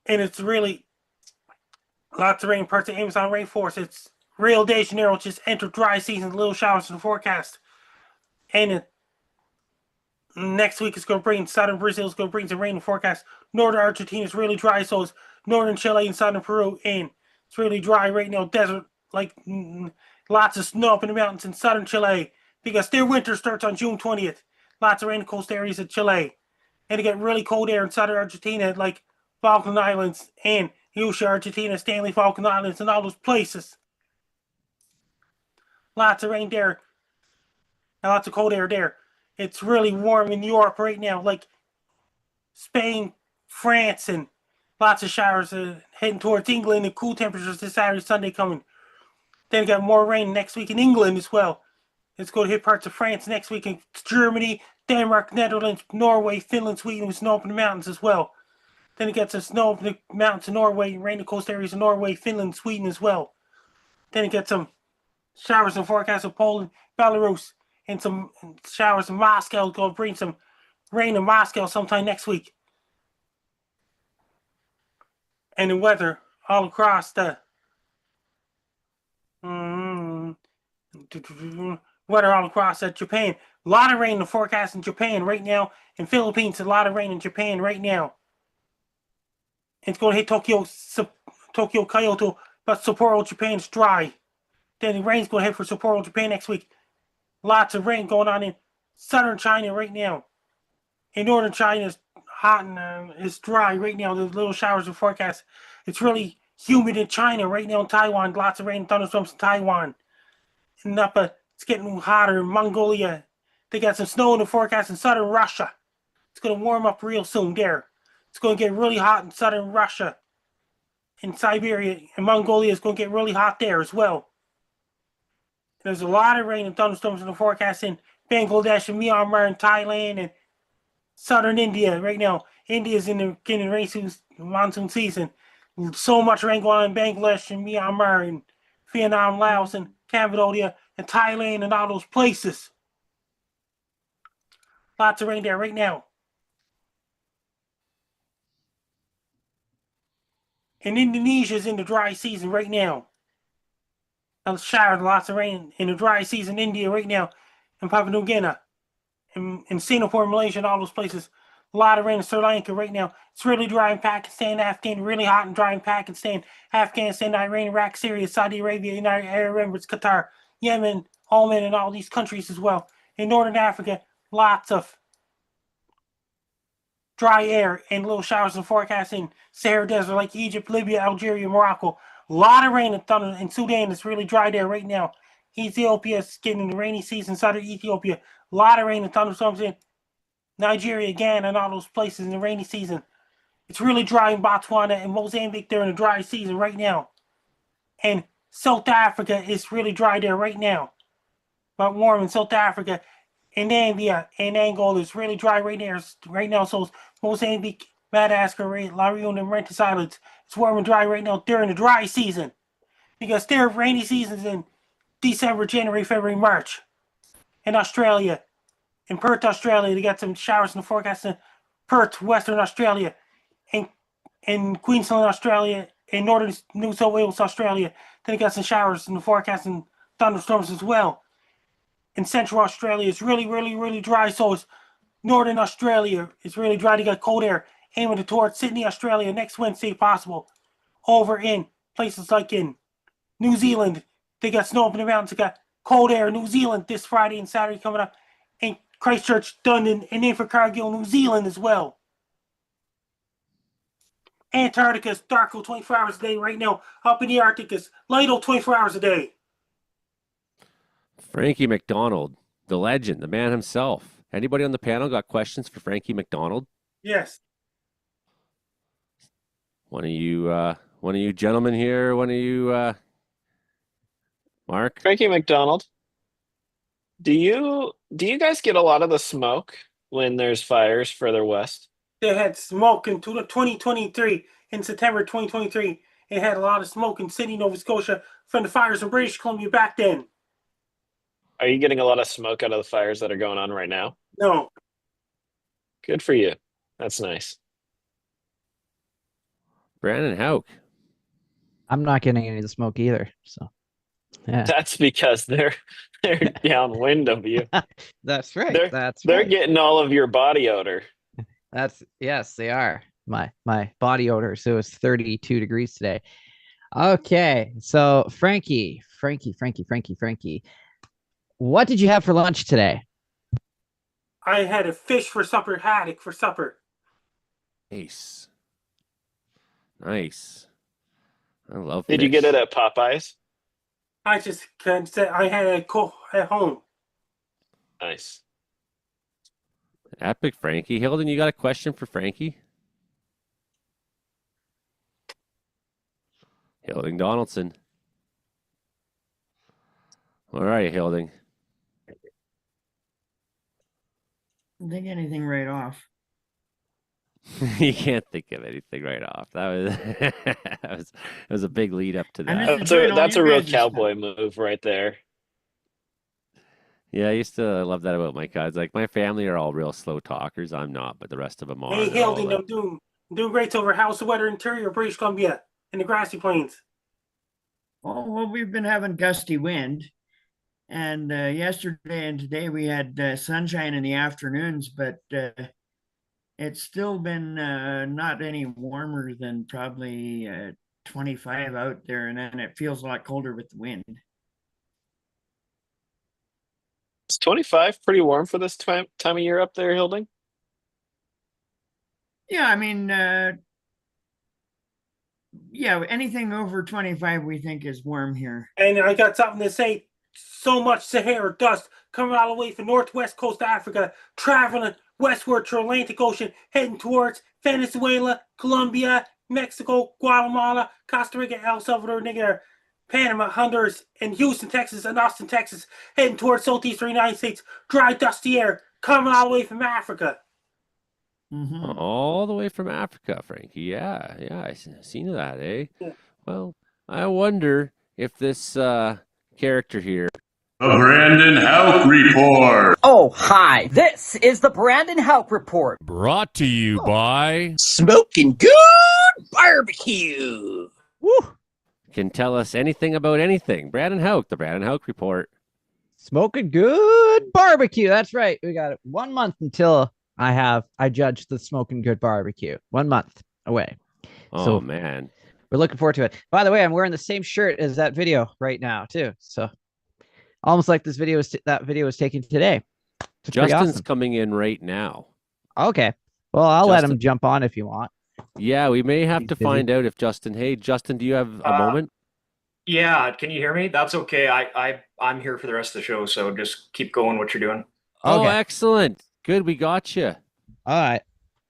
And it's really lots of rain in parts of the Amazon rainforest. It's Rio de Janeiro just entered dry season, little showers in the forecast. And next week it's going to bring southern Brazil is going to bring some rain in the forecast. Northern Argentina is really dry, so is northern Chile and southern Peru. And it's really dry right now. Desert, like lots of snow up in the mountains in southern Chile because their winter starts on June 20th. Lots of rain in coast areas of Chile. And they get really cold air in southern Argentina, like Falkland Islands and Usha, Argentina, Stanley Falkland Islands, and all those places. Lots of rain there. And lots of cold air there. It's really warm in Europe right now, like Spain, France, and lots of showers heading towards England and cool temperatures this Saturday, Sunday coming. Then we got more rain next week in England as well. It's going to hit parts of France next week in Germany, Denmark, Netherlands, Norway, Finland, Sweden with snow up in the mountains as well. Then it gets some snow up in the mountains in Norway, rain in the coast areas of Norway, Finland, Sweden as well. Then it gets some showers in forecast of Poland, Belarus, and some showers in Moscow. Going to bring some rain in Moscow sometime next week. And the weather all across the weather all across Japan. A lot of rain in the forecast in Japan right now. In Philippines, a lot of rain in Japan right now. It's going to hit Tokyo, Kyoto, but Sapporo, Japan's dry. Then the rain's going to hit for Sapporo, Japan next week. Lots of rain going on in southern China right now. In northern China, it's hot and it's dry right now. There's little showers in forecast. It's really humid in China right now. In Taiwan, lots of rain and thunderstorms in Taiwan. And it's getting hotter in Mongolia. They got some snow in the forecast in southern Russia. It's going to warm up real soon there. It's going to get really hot in southern Russia. In Siberia and Mongolia, it's going to get really hot there as well. There's a lot of rain and thunderstorms in the forecast in Bangladesh and Myanmar and Thailand and southern India right now. India's in the beginning of monsoon season. So much rain going on in Bangladesh and Myanmar and Vietnam, Laos and Cambodia and Thailand and all those places. Lots of rain there right now. And Indonesia's in the dry season right now. Showered lots of rain in the dry season in India right now. In Papua New Guinea. In Singapore, Malaysia, and all those places. A lot of rain in Sri Lanka right now. It's really dry in Pakistan, Afghanistan, really hot and dry in Pakistan, Afghanistan, Iran, Iraq, Syria, Saudi Arabia, United Arab Emirates, Qatar, Yemen, Oman, and all these countries as well. In Northern Africa, lots of dry air and little showers and forecast in Sahara Desert like Egypt, Libya, Algeria, Morocco. A lot of rain and thunder in Sudan. It's really dry there right now. Ethiopia is getting the rainy season, southern Ethiopia. A lot of rain and thunderstorms in Nigeria, Ghana, and all those places in the rainy season. It's really dry in Botswana and Mozambique. They're in the dry season right now. And South Africa is really dry there right now. But warm in South Africa. And Zambia and Angola is really dry right now. So it's Mozambique, Madagascar, La Reunion, and Mauritius Islands. It's warm and dry right now during the dry season. Because their rainy seasons in December, January, February, March. In Australia. In Perth, Australia, they got some showers in the forecast in Perth, Western Australia. In Queensland, Australia. In Northern New South Wales, Australia. Then they got some showers in the forecast and thunderstorms as well. In Central Australia, it's really, really, really dry. So it's Northern Australia is really dry. They got cold air aiming towards Sydney, Australia next Wednesday, possible. Over in places like in New Zealand, they got snow up in the mountains. They got cold air in New Zealand this Friday and Saturday coming up. And Christchurch, Dunedin, and Invercargill, New Zealand as well. Antarctica is darko 24 hours a day right now. Up in the Arctic is lighto 24 hours a day. Frankie McDonald, the legend, the man himself. Anybody on the panel got questions for Frankie McDonald? Yes. One of you gentlemen here, one of you, Mark? Frankie McDonald, do you guys get a lot of the smoke when there's fires further west? They had smoke in 2023, in September 2023. It had a lot of smoke in Sydney, Nova Scotia from the fires in British Columbia back then. Are you getting a lot of smoke out of the fires that are going on right now? No. Good for you. That's nice. Brandon Hauk. I'm not getting any of the smoke either. So, yeah, That's because they're downwind of you. that's right. They're Right. getting all of your body odor. Yes, they are. My body odor. So it's 32 degrees today. Okay, so Frankie, what did you have for lunch today? I had a fish for supper, haddock for supper. Nice. Nice. I love Did you get it at Popeyes? I just can't say I had a cook at home. Nice. Epic, Frankie. Hilden, you got a question for Frankie? Hilding Donaldson. All right, Hilding. Don't think anything right off. You can't think of anything right off. That was that was a big lead up to I'm that. just enjoying all That's you a real guys' cowboy move right there. Yeah, I used to love that about my guys. Like my family are all real slow talkers. I'm not, but the rest of them are. Hey, They're all Hilding, like- I'm doing great over House of Weather Interior, British Columbia, in the grassy plains. Oh, well, we've been having gusty wind. And yesterday and today we had sunshine in the afternoons, but it's still been not any warmer than probably 25 out there. And then it feels a lot colder with the wind. Is 25 pretty warm for this time of year up there, Hilding? Yeah, I mean, yeah, anything over 25 we think is warm here. And I got something to say. So much Sahara dust coming all the way from northwest coast of Africa, traveling westward to Atlantic Ocean, heading towards Venezuela, Colombia, Mexico, Guatemala, Costa Rica, El Salvador, Niger, Panama, Honduras, and Houston, Texas, and Austin, Texas, heading towards southeastern United States. Dry, dusty air coming all the way from Africa. Mhm. all the way from Africa, Frankie. Yeah, I seen that, eh? Yeah. Well, I wonder if this character here. The Brandon Hauk Report. Oh, hi. This is the Brandon Hauk Report. Brought to you by Smoking good barbecue. Woo! Can tell us anything about anything. Brandon Hauk, the Brandon Hauk Report. Smoking good barbecue. That's right. We got 1 month until I judge the smoking good barbecue. 1 month away. Oh So- man. We're looking forward to it. By the way, I'm wearing the same shirt as that video right now too. So almost like that video was taken today. It's pretty Justin's awesome. coming in right now. Okay. Well, I'll let Justin- him jump on if you want. Yeah, we may have He's to busy. find out if Justin. Hey, Justin, do you have a moment? Yeah, can you hear me? That's okay. I'm here for the rest of the show, so just keep going what you're doing. Oh, Okay. excellent. Good, we got you. All right.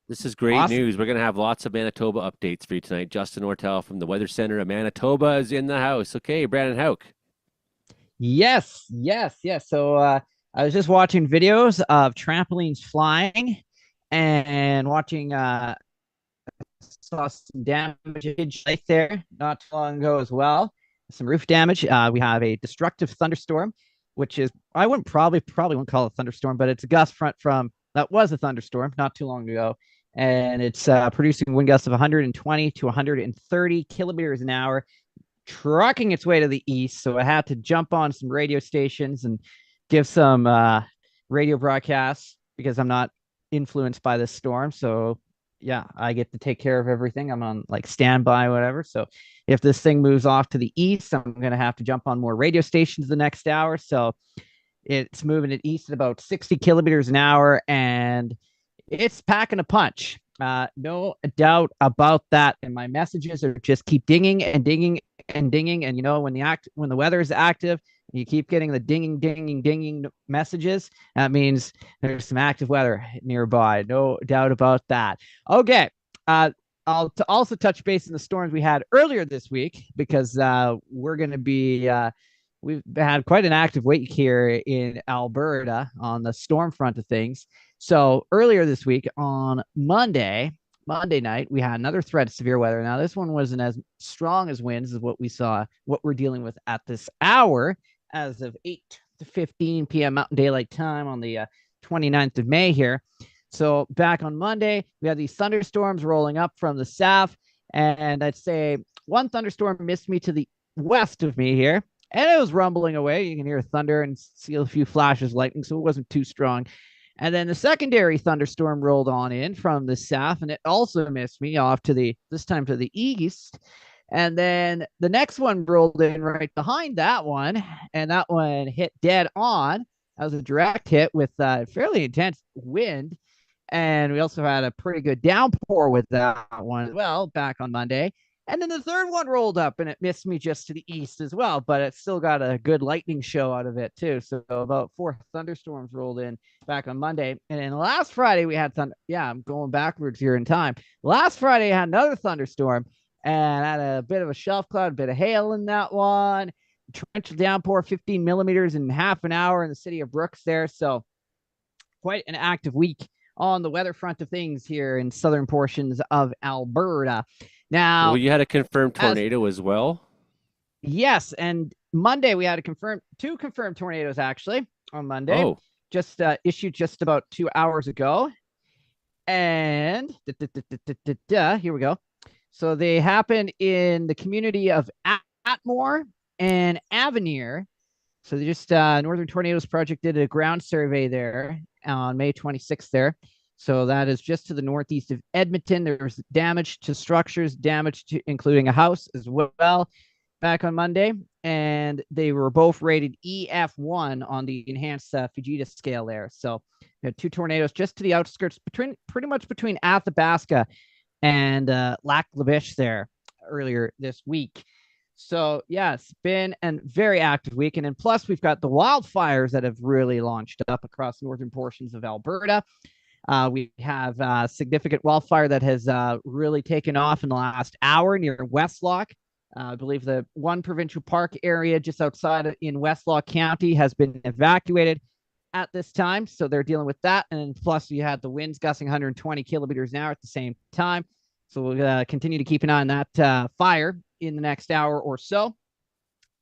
This is great Awesome. news. We're going to have lots of Manitoba updates for you tonight. Justin Ortel from the Weather Center of Manitoba is in the house. Okay, Brandon Hauk. Yes. So I was just watching videos of trampolines flying and watching saw some damage right there not too long ago as well. Some roof damage. We have a destructive thunderstorm, which is I wouldn't probably wouldn't call it a thunderstorm, but it's a gust front from that was a thunderstorm not too long ago. And it's producing wind gusts of 120 to 130 kilometers an hour, trucking its way to the east. So I had to jump on some radio stations and give some radio broadcasts because I'm not influenced by this storm. So yeah, I get to take care of everything. I'm on like standby, whatever. So if this thing moves off to the east, I'm going to have to jump on more radio stations the next hour. So it's moving it east at about 60 kilometers an hour, and it's packing a punch. No doubt about that. And my messages are just keep dinging and dinging and dinging. And when the weather is active, you keep getting the dinging, dinging, dinging messages. That means there's some active weather nearby. No doubt about that. Okay. I'll also touch base on the storms we had earlier this week, because we're going to be we've had quite an active week here in Alberta on the storm front of things. So earlier this week on Monday night, we had another threat of severe weather. Now, this one wasn't as strong as winds as what we're dealing with at this hour as of 8:15 p.m. Mountain Daylight Time on the 29th of May here. So back on Monday, we had these thunderstorms rolling up from the south. And I'd say one thunderstorm missed me to the west of me here, and it was rumbling away. You can hear thunder and see a few flashes of lightning, so it wasn't too strong. And then the secondary thunderstorm rolled on in from the south, and it also missed me off to this time to the east. And then the next one rolled in right behind that one, and that one hit dead on. That was a direct hit with fairly intense wind. And we also had a pretty good downpour with that one as well back on Monday. And then the third one rolled up, and it missed me just to the east as well, but it still got a good lightning show out of it too. So about 4 thunderstorms rolled in back on Monday. And then last Friday we had thunder. Yeah, I'm going backwards here in time. Last Friday I had another thunderstorm, and had a bit of a shelf cloud, a bit of hail in that one. Torrential downpour, 15 millimeters in half an hour in the city of Brooks there. So quite an active week on the weather front of things here in southern portions of Alberta. Now, well, you had a confirmed tornado as well. Yes, and Monday we had two confirmed tornadoes actually on Monday. Oh, just issued just about 2 hours ago, and here we go. So they happened in the community of Atmore and Avenir. So they just Northern Tornadoes Project did a ground survey there on May 26th there. So that is just to the northeast of Edmonton. There's damage to structures, including a house as well back on Monday. And they were both rated EF1 on the enhanced Fujita scale there. So we had 2 tornadoes just to the outskirts, pretty much between Athabasca and Lac La Biche there earlier this week. So yeah, it's been a very active week. And then plus we've got the wildfires that have really launched up across northern portions of Alberta. We have a significant wildfire that has really taken off in the last hour near Westlock. I believe the one provincial park area just outside in Westlock County has been evacuated at this time. So they're dealing with that. And plus you had the winds gusting 120 kilometers an hour at the same time. So we'll continue to keep an eye on that fire in the next hour or so.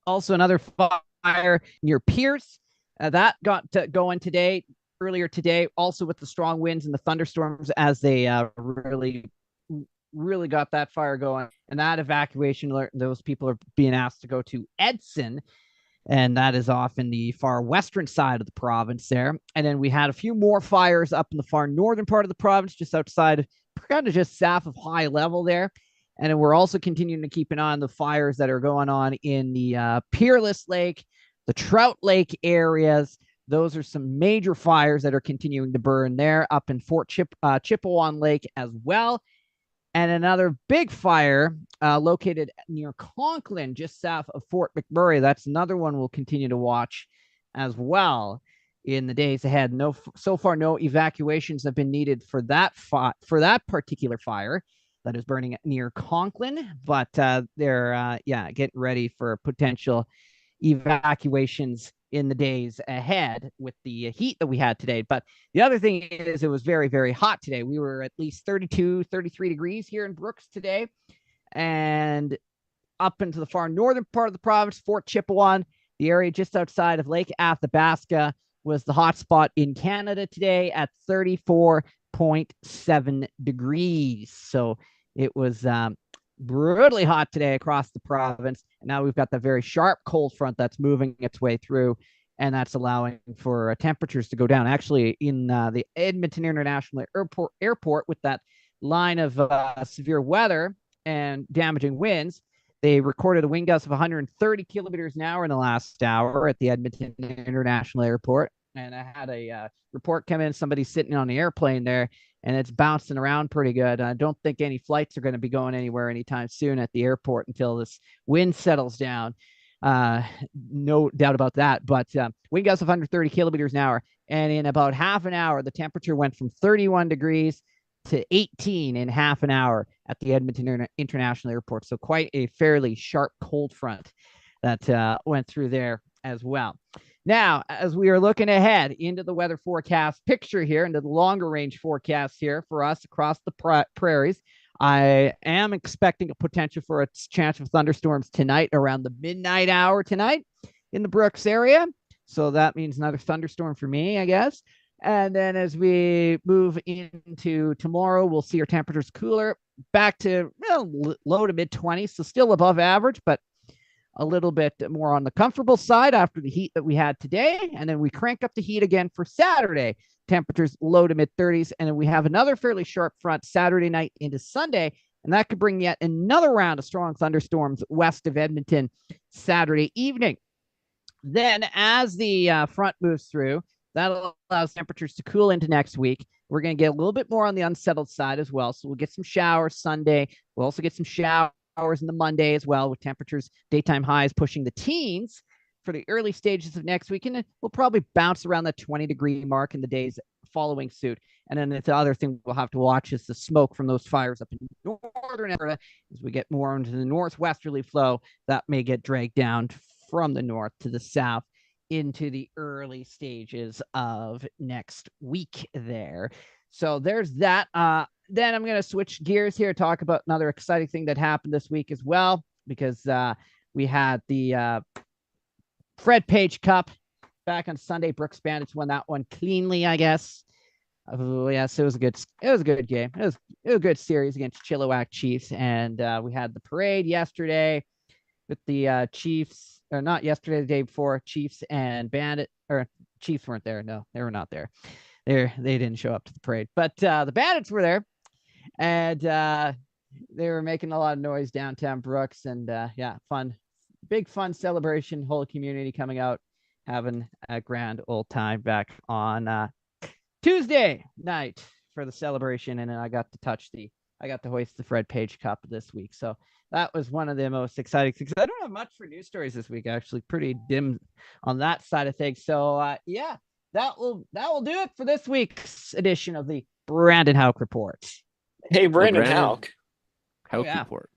Also another fire near Pierce that got going earlier today, also with the strong winds and the thunderstorms as they really got that fire going. And that evacuation alert, those people are being asked to go to Edson, and that is off in the far western side of the province there. And then we had a few more fires up in the far northern part of the province, just outside of, kind of just south of High Level there. And then we're also continuing to keep an eye on the fires that are going on in the Peerless Lake, the Trout Lake areas. Those are some major fires that are continuing to burn there, up in Fort Chippewan Lake as well. And another big fire located near Conklin, just south of Fort McMurray. That's another one we'll continue to watch as well in the days ahead. So far, no evacuations have been needed for that particular fire that is burning near Conklin, but they're getting ready for potential evacuations in the days ahead with the heat that we had today. But the other thing is it was very, very hot today. We were at least 32, 33 degrees here in Brooks today. And up into the far northern part of the province, Fort Chippewan, the area just outside of Lake Athabasca, was the hot spot in Canada today at 34.7 degrees. So it was brutally hot today across the province. And now we've got the very sharp cold front that's moving its way through and that's allowing for temperatures to go down. Actually, in the Edmonton International Airport, with that line of severe weather and damaging winds, they recorded a wind gust of 130 kilometers an hour in the last hour at the Edmonton International Airport. And I had a report come in, somebody sitting on the airplane there, and it's bouncing around pretty good. I don't think any flights are going to be going anywhere anytime soon at the airport until this wind settles down. No doubt about that. But wind gusts of 130 kilometers an hour. And in about half an hour, the temperature went from 31 degrees to 18 in half an hour at the Edmonton International Airport. So quite a fairly sharp cold front that went through there as well. Now, as we are looking ahead into the weather forecast picture here, into the longer range forecast here for us across the prairies, I am expecting a potential for a chance of thunderstorms tonight around the midnight hour tonight in the Brooks area. So that means another thunderstorm for me, I guess. And then as we move into tomorrow, we'll see our temperatures cooler back to low to mid 20s. So still above average, but a little bit more on the comfortable side after the heat that we had today. And then we crank up the heat again for Saturday. Temperatures low to mid 30s. And then we have another fairly sharp front Saturday night into Sunday. And that could bring yet another round of strong thunderstorms west of Edmonton Saturday evening. Then as the front moves through, that allows temperatures to cool into next week. We're going to get a little bit more on the unsettled side as well. So we'll get some showers Sunday. We'll also get some showers in the Monday as well, with temperatures, daytime highs pushing the teens for the early stages of next week. And we'll probably bounce around the 20-degree mark in the days following suit. And then the other thing we'll have to watch is the smoke from those fires up in northern Alberta. As we get more into the northwesterly flow, that may get dragged down from the north to the south into the early stages of next week there. So there's that. Then I'm going to switch gears here, talk about another exciting thing that happened this week as well, because we had the Fred Page Cup back on Sunday. Brooks Bandits won that one cleanly, I guess. Yes, it was a good game. It was a good series against Chilliwack Chiefs, and we had the parade yesterday with the Chiefs, or not yesterday, the day before. Chiefs and Bandit, or Chiefs weren't there. No, they were not there. They didn't show up to the parade, but the Bandits were there, and they were making a lot of noise downtown Brooks, and big fun celebration. Whole community coming out, having a grand old time back on Tuesday night for the celebration, and then I got to hoist the Fred Page Cup this week. So that was one of the most exciting things. I don't have much for news stories this week, actually. Pretty dim on that side of things. So that will do it for this week's edition of the Brandon Houck Report. Hey, Brandon Houck. Houck Report.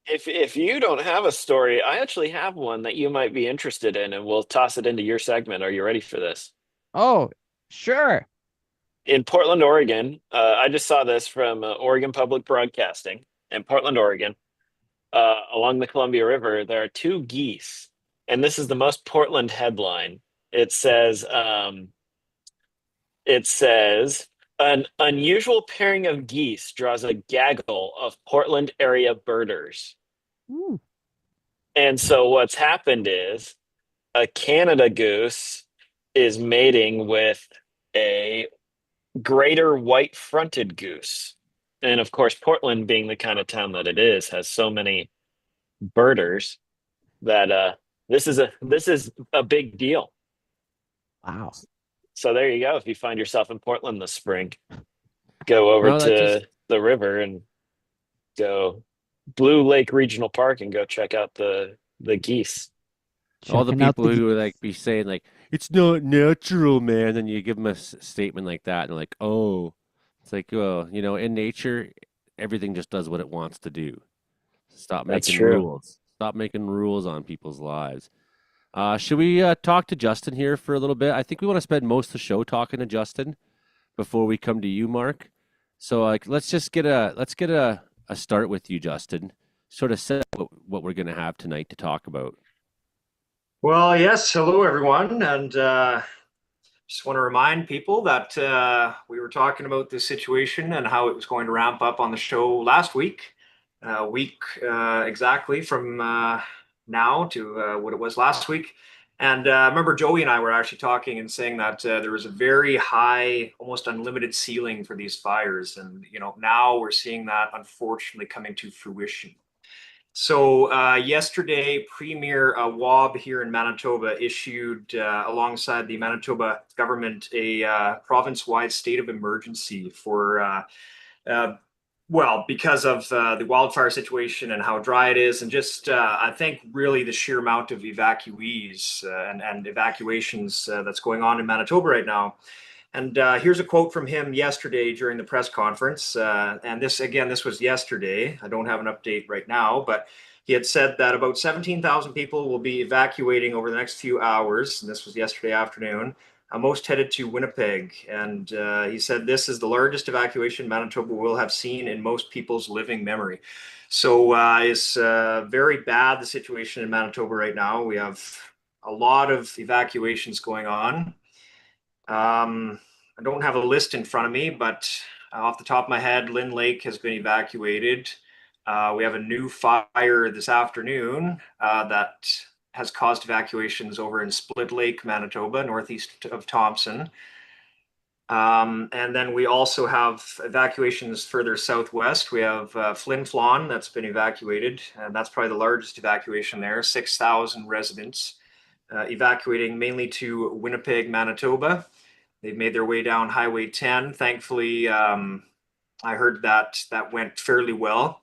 If you don't have a story, I actually have one that you might be interested in, and we'll toss it into your segment. Are you ready for this? Oh, sure. In Portland, Oregon, I just saw this from Oregon Public Broadcasting in Portland, Oregon. Along the Columbia River, there are two geese, and this is the most Portland headline. It says, an unusual pairing of geese draws a gaggle of Portland area birders. Ooh. And so what's happened is a Canada goose is mating with a greater white-fronted goose. And of course, Portland, being the kind of town that it is, has so many birders that this is a big deal. Wow. So there you go. If you find yourself in Portland this spring, go over to the river and go Blue Lake Regional Park and go check out the geese. All the people who would be saying it's not natural, man, and you give them a statement like that, and they're like, oh, it's like, well, in nature, everything just does what it wants to do. Stop making rules. Stop making rules on people's lives. Should we talk to Justin here for a little bit? I think we want to spend most of the show talking to Justin before we come to you, Mark. So let's get a start with you, Justin. Sort of set up what we're going to have tonight to talk about. Well, yes. Hello, everyone. And just want to remind people that we were talking about this situation and how it was going to ramp up on the show last week. Exactly from now to what it was last week. And I remember Joey and I were actually talking and saying that there was a very high, almost unlimited ceiling for these fires. And, now we're seeing that unfortunately coming to fruition. So yesterday, Premier Wob here in Manitoba issued, alongside the Manitoba government, a province-wide state of emergency for, because of the wildfire situation and how dry it is, and just I think really the sheer amount of evacuees and evacuations that's going on in Manitoba right now. And here's a quote from him yesterday during the press conference. And this was yesterday. I don't have an update right now, but he had said that about 17,000 people will be evacuating over the next few hours. And this was yesterday afternoon, most headed to Winnipeg. And he said this is the largest evacuation Manitoba will have seen in most people's living memory. So it's very bad, the situation in Manitoba right now. We have a lot of evacuations going on. I don't have a list in front of me, but off the top of my head, Lynn Lake has been evacuated. We have a new fire this afternoon that has caused evacuations over in Split Lake, Manitoba, northeast of Thompson. And then we also have evacuations further southwest. We have Flin Flon that's been evacuated, and that's probably the largest evacuation there, 6,000 residents evacuating mainly to Winnipeg, Manitoba. They've made their way down Highway 10. Thankfully, I heard that went fairly well.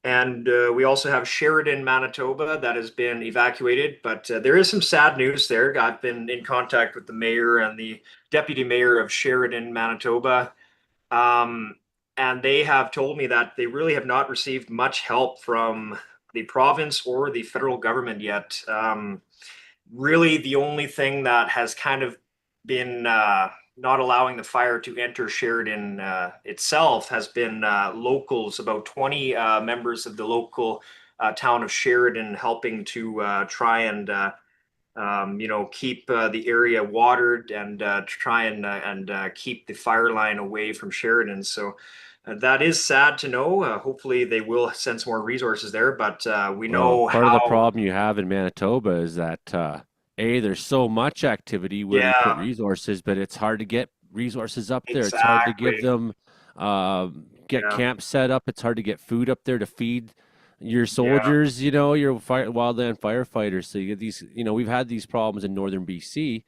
And we also have Sheridan, Manitoba, that has been evacuated. But there is some sad news there. I've been in contact with the mayor and the deputy mayor of Sheridan, Manitoba. And they have told me that they really have not received much help from the province or the federal government yet. Really, the only thing that has kind of been not allowing the fire to enter Sheridan itself has been locals, about 20 members of the local town of Sheridan helping to try and keep the area watered and try and keep the fire line away from Sheridan. So that is sad to know. Hopefully they will send some more resources there, but we know part of the problem you have in Manitoba is that there's so much activity where you put resources, but it's hard to get resources up there. It's hard to give them get camps set up. It's hard to get food up there to feed your soldiers, your wildland firefighters. So you get these, we've had these problems in northern BC,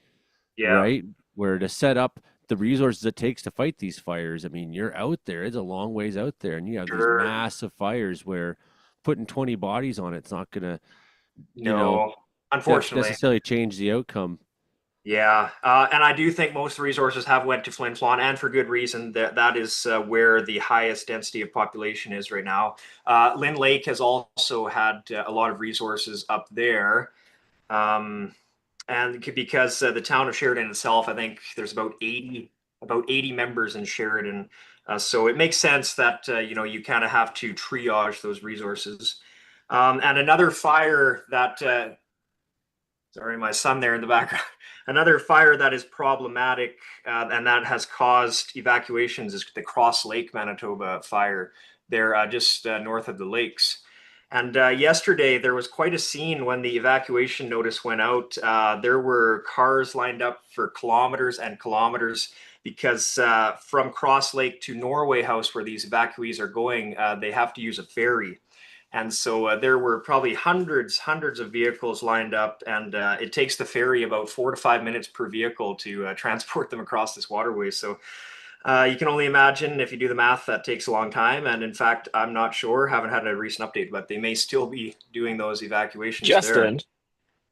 right? Where to set up the resources it takes to fight these fires. I mean, you're out there, it's a long ways out there, and you have these massive fires where putting 20 bodies on it's not going to, unfortunately, necessarily change the outcome. Yeah, and I do think most resources have went to Flin Flon, and for good reason. That is where the highest density of population is right now. Lynn Lake has also had a lot of resources up there, and because the town of Sheridan itself, I think there's about 80 members in Sheridan, so it makes sense that you kind of have to triage those resources. And another fire that sorry, my son there in the background. Another fire that is problematic and that has caused evacuations is the Cross Lake, Manitoba fire. They're just north of the lakes. And yesterday there was quite a scene when the evacuation notice went out. There were cars lined up for kilometers and kilometers because from Cross Lake to Norway House, where these evacuees are going, they have to use a ferry. And so there were probably hundreds of vehicles lined up, and it takes the ferry about 4 to 5 minutes per vehicle to transport them across this waterway. So you can only imagine, if you do the math, that takes a long time. And in fact, I'm not sure, haven't had a recent update, but they may still be doing those evacuations. Justin,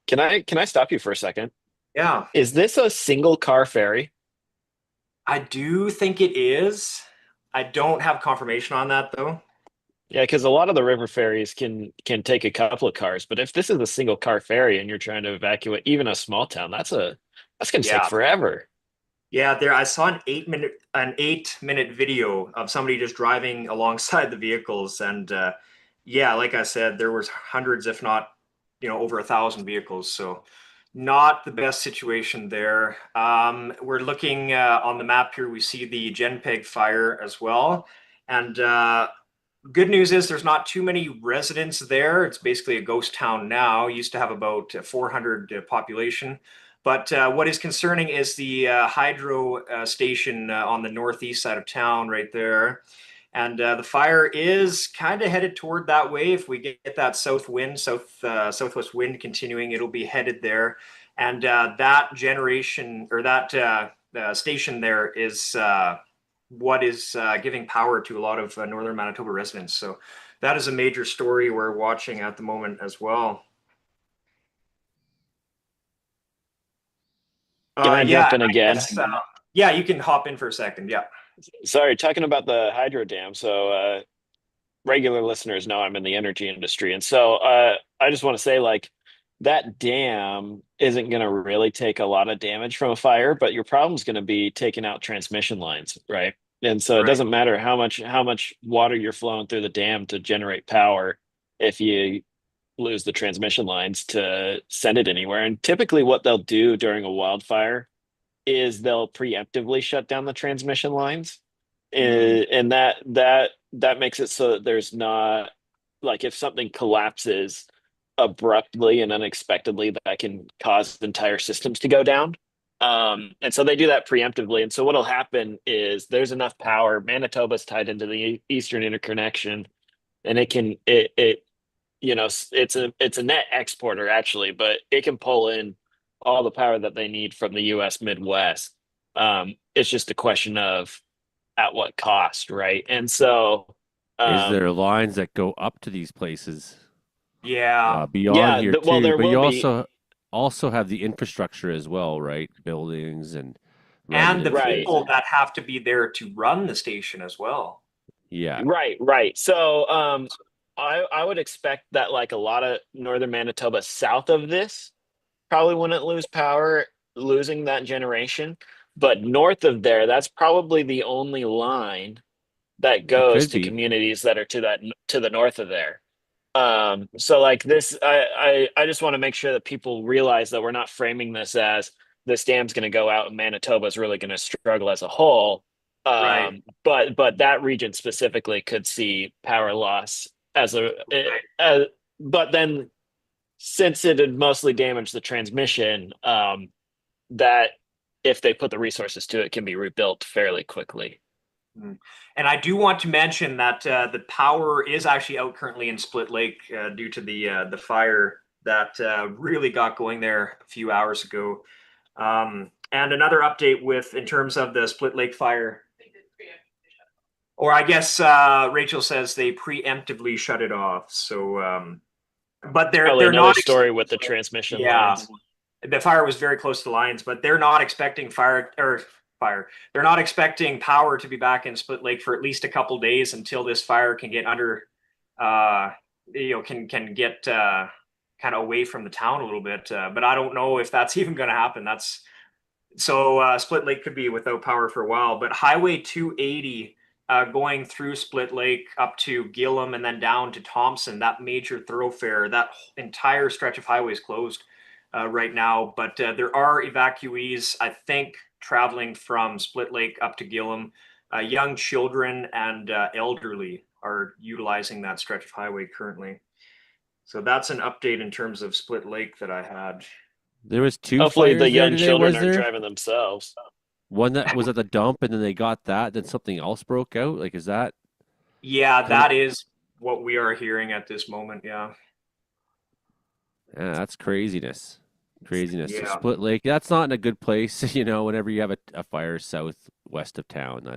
there. Can I stop you for a second? Yeah. Is this a single car ferry? I do think it is. I don't have confirmation on that though. Yeah, because a lot of the river ferries can take a couple of cars, but if this is a single car ferry and you're trying to evacuate even a small town, that's going to take forever. Yeah, there I saw an 8-minute video of somebody just driving alongside the vehicles, and like I said, there was hundreds, if not over 1,000 vehicles. So not the best situation there. We're looking on the map here. We see the Genpeg fire as well, and good news is there's not too many residents there. It's basically a ghost town now. Used to have about 400 population. But what is concerning is the hydro station on the northeast side of town right there. And the fire is kind of headed toward that way. If we get that southwest wind continuing, it'll be headed there. And that generation or that station there is what is giving power to a lot of northern Manitoba residents. So that is a major story we're watching at the moment as well. Can I jump in again? Yeah, you can hop in for a second. Yeah. Sorry, talking about the hydro dam. So regular listeners know I'm in the energy industry. And so I just want to say, like, that dam isn't going to really take a lot of damage from a fire, but your problem is going to be taking out transmission lines, right? And so it doesn't matter how much water you're flowing through the dam to generate power if you lose the transmission lines to send it anywhere. And typically what they'll do during a wildfire is they'll preemptively shut down the transmission lines. And that makes it so that there's not, like, if something collapses abruptly and unexpectedly, that can cause entire systems to go down. And so they do that preemptively. And so what'll happen is there's enough power. Manitoba's tied into the Eastern Interconnection, and it's a net exporter actually, but it can pull in all the power that they need from the US Midwest. It's just a question of at what cost, right? And so is there lines that go up to these places? Yeah. Beyond here too, there but will you be. also have the infrastructure as well, right? Buildings and the Right. people that have to be there to run the station as well. Yeah. Right. So I would expect that, like, a lot of northern Manitoba south of this probably wouldn't lose power, losing that generation. But north of there, that's probably the only line that goes could to be. communities that are to the north of there. So like this, I just want to make sure that people realize that we're not framing this as this dam's going to go out and Manitoba is really going to struggle as a whole. Right. But that region specifically could see power loss but then since it had mostly damaged the transmission, that if they put the resources to it, can be rebuilt fairly quickly. And I do want to mention that the power is actually out currently in Split Lake due to the fire that really got going there a few hours ago. And another update in terms of the Split Lake fire. Or I guess Rachel says they preemptively shut it off. So, but they're another not story with the transmission lines. The fire was very close to the lines, but they're not expecting They're not expecting power to be back in Split Lake for at least a couple days until this fire can get can get kind of away from the town a little bit. But I don't know if that's even going to happen. Split Lake could be without power for a while. But Highway 280 going through Split Lake up to Gillam and then down to Thompson, that major thoroughfare, that entire stretch of highway is closed right now. But there are evacuees, I think, traveling from Split Lake up to Gillam. Young children and elderly are utilizing that stretch of highway currently. So that's an update in terms of Split Lake that I had. There was two Hopefully fires the young there today, children was are there? driving themselves. One that was at the dump and then they got that, then something else broke out. Like, is that? Yeah, that is what we are hearing at this moment. Yeah. Yeah, that's craziness. Craziness. So Yeah. Split Lake, that's not in a good place, whenever you have a fire southwest of town.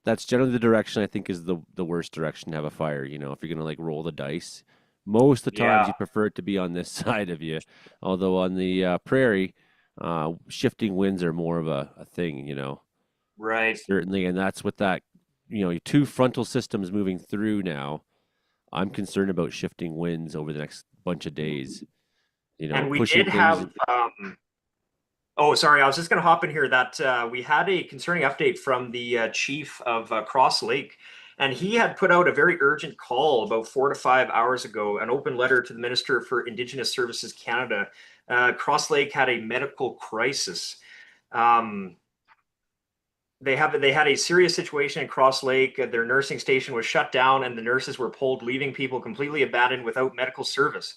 That's generally the direction I think is the worst direction to have a fire, if you're gonna like roll the dice. Most of the times you prefer it to be on this side of you. Although on the prairie, shifting winds are more of a thing, Right. Certainly, and that's what that, two frontal systems moving through now. I'm concerned about shifting winds over the next bunch of days. And we pushing did things. have. Oh, sorry. I was just going to hop in here that we had a concerning update from the chief of Cross Lake, and he had put out a very urgent call about 4 to 5 hours ago, an open letter to the Minister for Indigenous Services Canada. Cross Lake had a medical crisis. they had a serious situation in Cross Lake. Their nursing station was shut down, and the nurses were pulled, leaving people completely abandoned without medical service.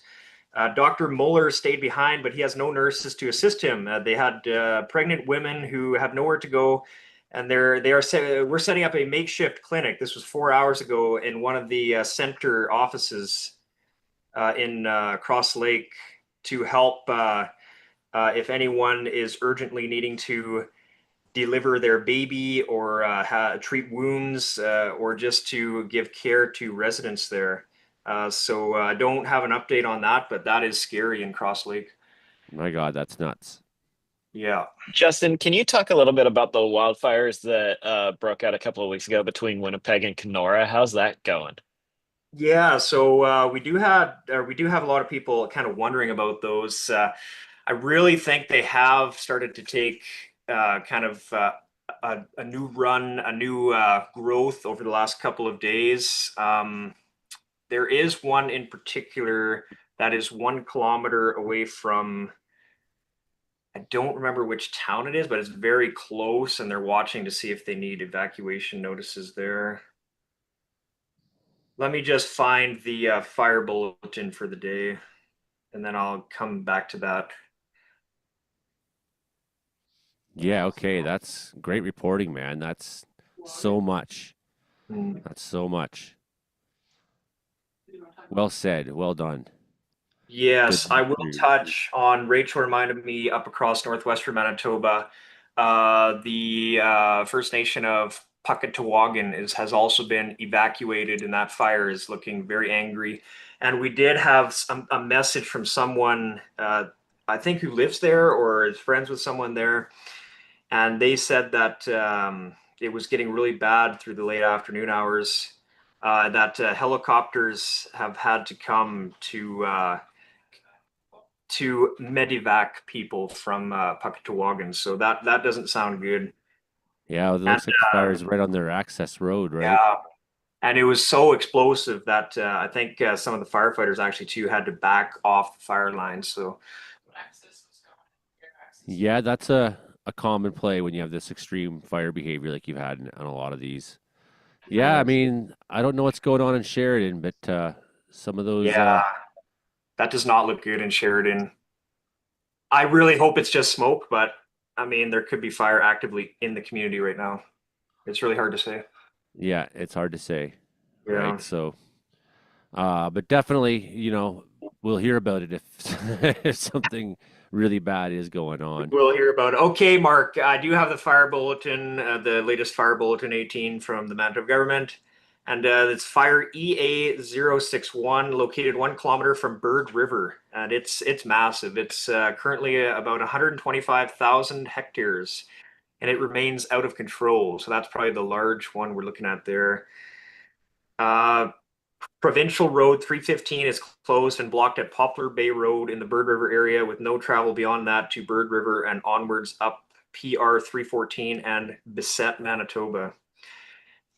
Dr. Muller stayed behind, but he has no nurses to assist him. They had pregnant women who have nowhere to go, and we're setting up a makeshift clinic. This was 4 hours ago in one of the center offices in Cross Lake to help if anyone is urgently needing to deliver their baby or treat wounds or just to give care to residents there. So I don't have an update on that, but that is scary in Cross Lake. My God, that's nuts. Yeah. Justin, can you talk a little bit about the wildfires that broke out a couple of weeks ago between Winnipeg and Kenora? How's that going? Yeah, so we do have a lot of people kind of wondering about those. I really think they have started to take kind of a new run, a new growth over the last couple of days. There is one in particular that is 1 kilometer away from, I don't remember which town it is, but it's very close, and they're watching to see if they need evacuation notices there. Let me just find the fire bulletin for the day, and then I'll come back to that. Yeah, okay, that's great reporting, man. That's so much. That's so much. Well said. Well done. Yes, Good I will report. touch on. Rachel reminded me up across northwestern Manitoba, the First Nation of Puckatawagan has also been evacuated, and that fire is looking very angry. And we did have a message from someone, I think, who lives there or is friends with someone there, and they said that it was getting really bad through the late afternoon hours. That helicopters have had to come to medevac people from Puckatawagan. So that doesn't sound good. Yeah, it looks like the fire is right on their access road, right? Yeah, and it was so explosive that I think some of the firefighters actually too had to back off the fire line. So Yeah, that's a common play when you have this extreme fire behavior like you've had on a lot of these. Yeah, I mean, I don't know what's going on in Sheridan, but some of those yeah, that does not look good in Sheridan. I really hope it's just smoke, but I mean, there could be fire actively in the community right now. It's really hard to say. yeah, it's hard to say, Yeah. right? So, but definitely, we'll hear about it if if something really bad is going on. We'll hear about it. Okay, Mark, I do have the fire bulletin, the latest fire bulletin 18 from the Manitoba government. And it's fire EA061, located 1 kilometer from Bird River. And it's massive. It's currently about 125,000 hectares, and it remains out of control. So that's probably the large one we're looking at there. Provincial Road 315 is closed and blocked at Poplar Bay Road in the Bird River area, with no travel beyond that to Bird River and onwards up PR 314 and Bissett, Manitoba.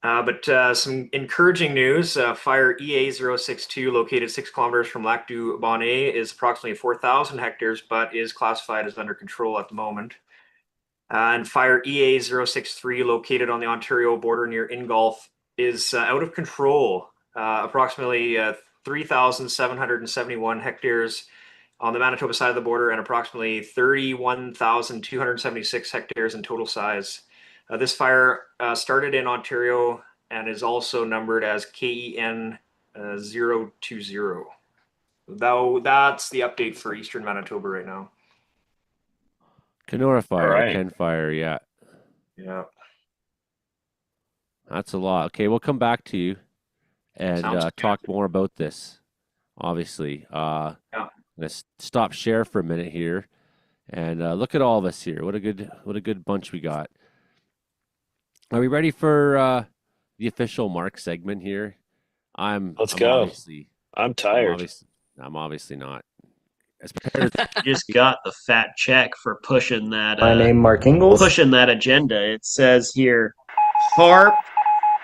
But some encouraging news. Fire EA062, located 6 kilometers from Lac du Bonnet, is approximately 4,000 hectares, but is classified as under control at the moment. And fire EA063, located on the Ontario border near Ingolf, is out of control. Approximately 3,771 hectares on the Manitoba side of the border, and approximately 31,276 hectares in total size. This fire started in Ontario and is also numbered as KEN 020. That's the update for Eastern Manitoba right now. Kenora fire, right. Ken fire, yeah. Yeah. That's a lot. Okay, we'll come back to you and Sounds good. talk more about this, obviously. I'm going to stop share for a minute here and look at all of us here. What a good bunch we got. Are we ready for the official Mark segment here? Let's go. I'm tired. I'm obviously not. You just got the fat check for pushing that. My name Mark Ingalls. Pushing that agenda. It says here, HARP,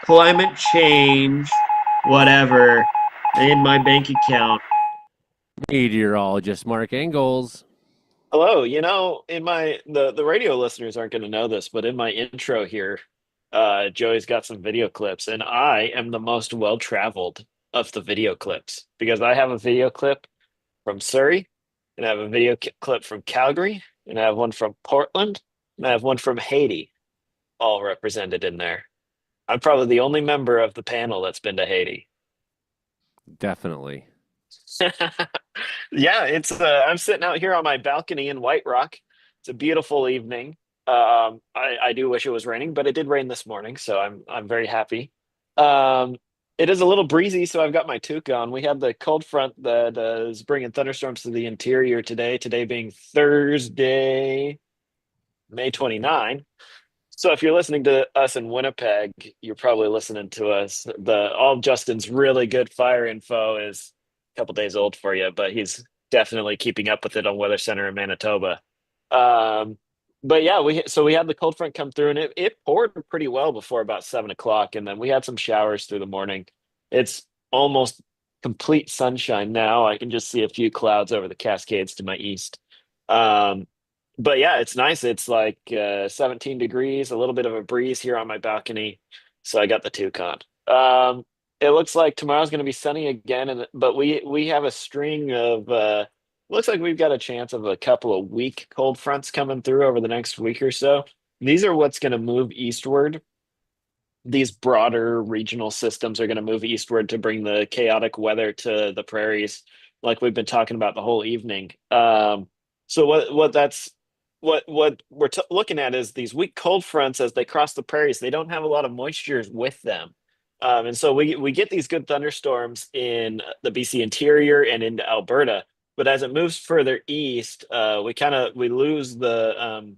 climate change, whatever, in my bank account. Meteorologist Mark Ingalls. Hello. In my the radio listeners aren't going to know this, but in my intro here, Joey's got some video clips, and I am the most well-traveled of the video clips because I have a video clip from Surrey, and I have a video clip from Calgary, and I have one from Portland, and I have one from Haiti, all represented in there. I'm probably the only member of the panel that's been to Haiti. Definitely. Yeah, it's I'm sitting out here on my balcony in White Rock. It's a beautiful evening. I do wish it was raining, but it did rain this morning, so I'm very happy. Um, it is a little breezy, so I've got my toque on. We had the cold front that is bringing thunderstorms to the interior today. Today being Thursday, May 29. So if you're listening to us in Winnipeg, you're probably listening to us. All Justin's really good fire info is a couple days old for you, but he's definitely keeping up with it on Weather Center in Manitoba. Um, but yeah, we had the cold front come through, and it poured pretty well before about 7 o'clock, and then we had some showers through the morning. It's almost complete sunshine now. I can just see a few clouds over the Cascades to my east. Um, but yeah, it's nice. It's like 17 degrees, a little bit of a breeze here on my balcony. So I got the toucan. It looks like tomorrow's going to be sunny again, but we have a string of looks like we've got a chance of a couple of weak cold fronts coming through over the next week or so. These are what's going to move eastward. These broader regional systems are going to move eastward to bring the chaotic weather to the prairies, like we've been talking about the whole evening. So what we're looking at is these weak cold fronts as they cross the prairies. They don't have a lot of moisture with them, and so we get these good thunderstorms in the BC interior and into Alberta. But as it moves further east, we lose the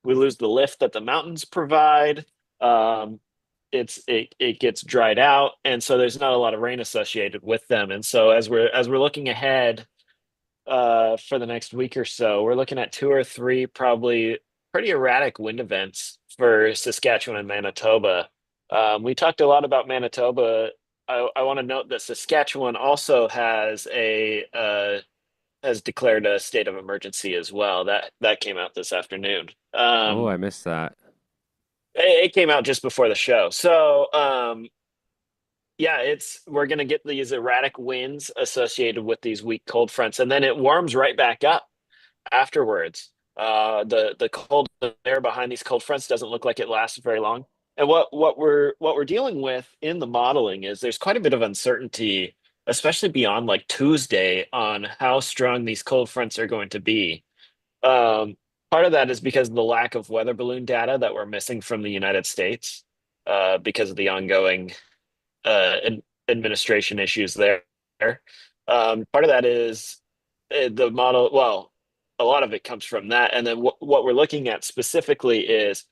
lift that the mountains provide. Um, it gets dried out, and so there's not a lot of rain associated with them. And so as we're looking ahead for the next week or so, we're looking at two or three probably pretty erratic wind events for Saskatchewan and Manitoba. We talked a lot about Manitoba. I want to note that Saskatchewan also has declared a state of emergency as well. That came out this afternoon. Oh, I missed that. It came out just before the show. So yeah, we're gonna get these erratic winds associated with these weak cold fronts, and then it warms right back up afterwards. The cold air behind these cold fronts doesn't look like it lasts very long. And what we're dealing with in the modeling is there's quite a bit of uncertainty, especially beyond like Tuesday, on how strong these cold fronts are going to be. Um, Part of that is because of the lack of weather balloon data that we're missing from the United States, because of the ongoing administration issues there. Part of that is the model. Well, a lot of it comes from that, and then what we're looking at specifically is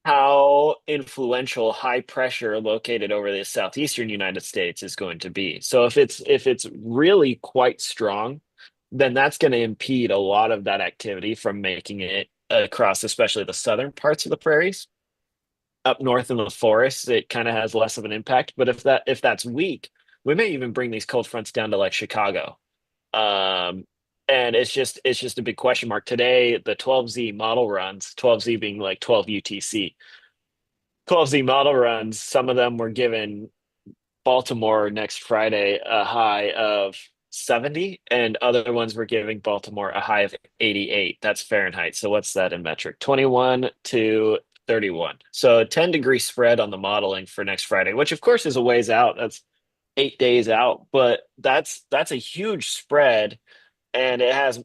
how influential high pressure located over the southeastern United States is going to be. So if it's really quite strong, then that's going to impede a lot of that activity from making it across, especially the southern parts of the prairies. Up north in the forests, it kind of has less of an impact. But if that's weak, we may even bring these cold fronts down to like Chicago. And it's just a big question mark. Today, the 12Z model runs, 12Z being like 12 UTC. 12Z model runs, some of them were given Baltimore next Friday a high of 70, and other ones were giving Baltimore a high of 88. That's Fahrenheit. So what's that in metric? 21 to 31. So a 10-degree spread on the modeling for next Friday, which of course is a ways out. That's 8 days out, but that's a huge spread, and it has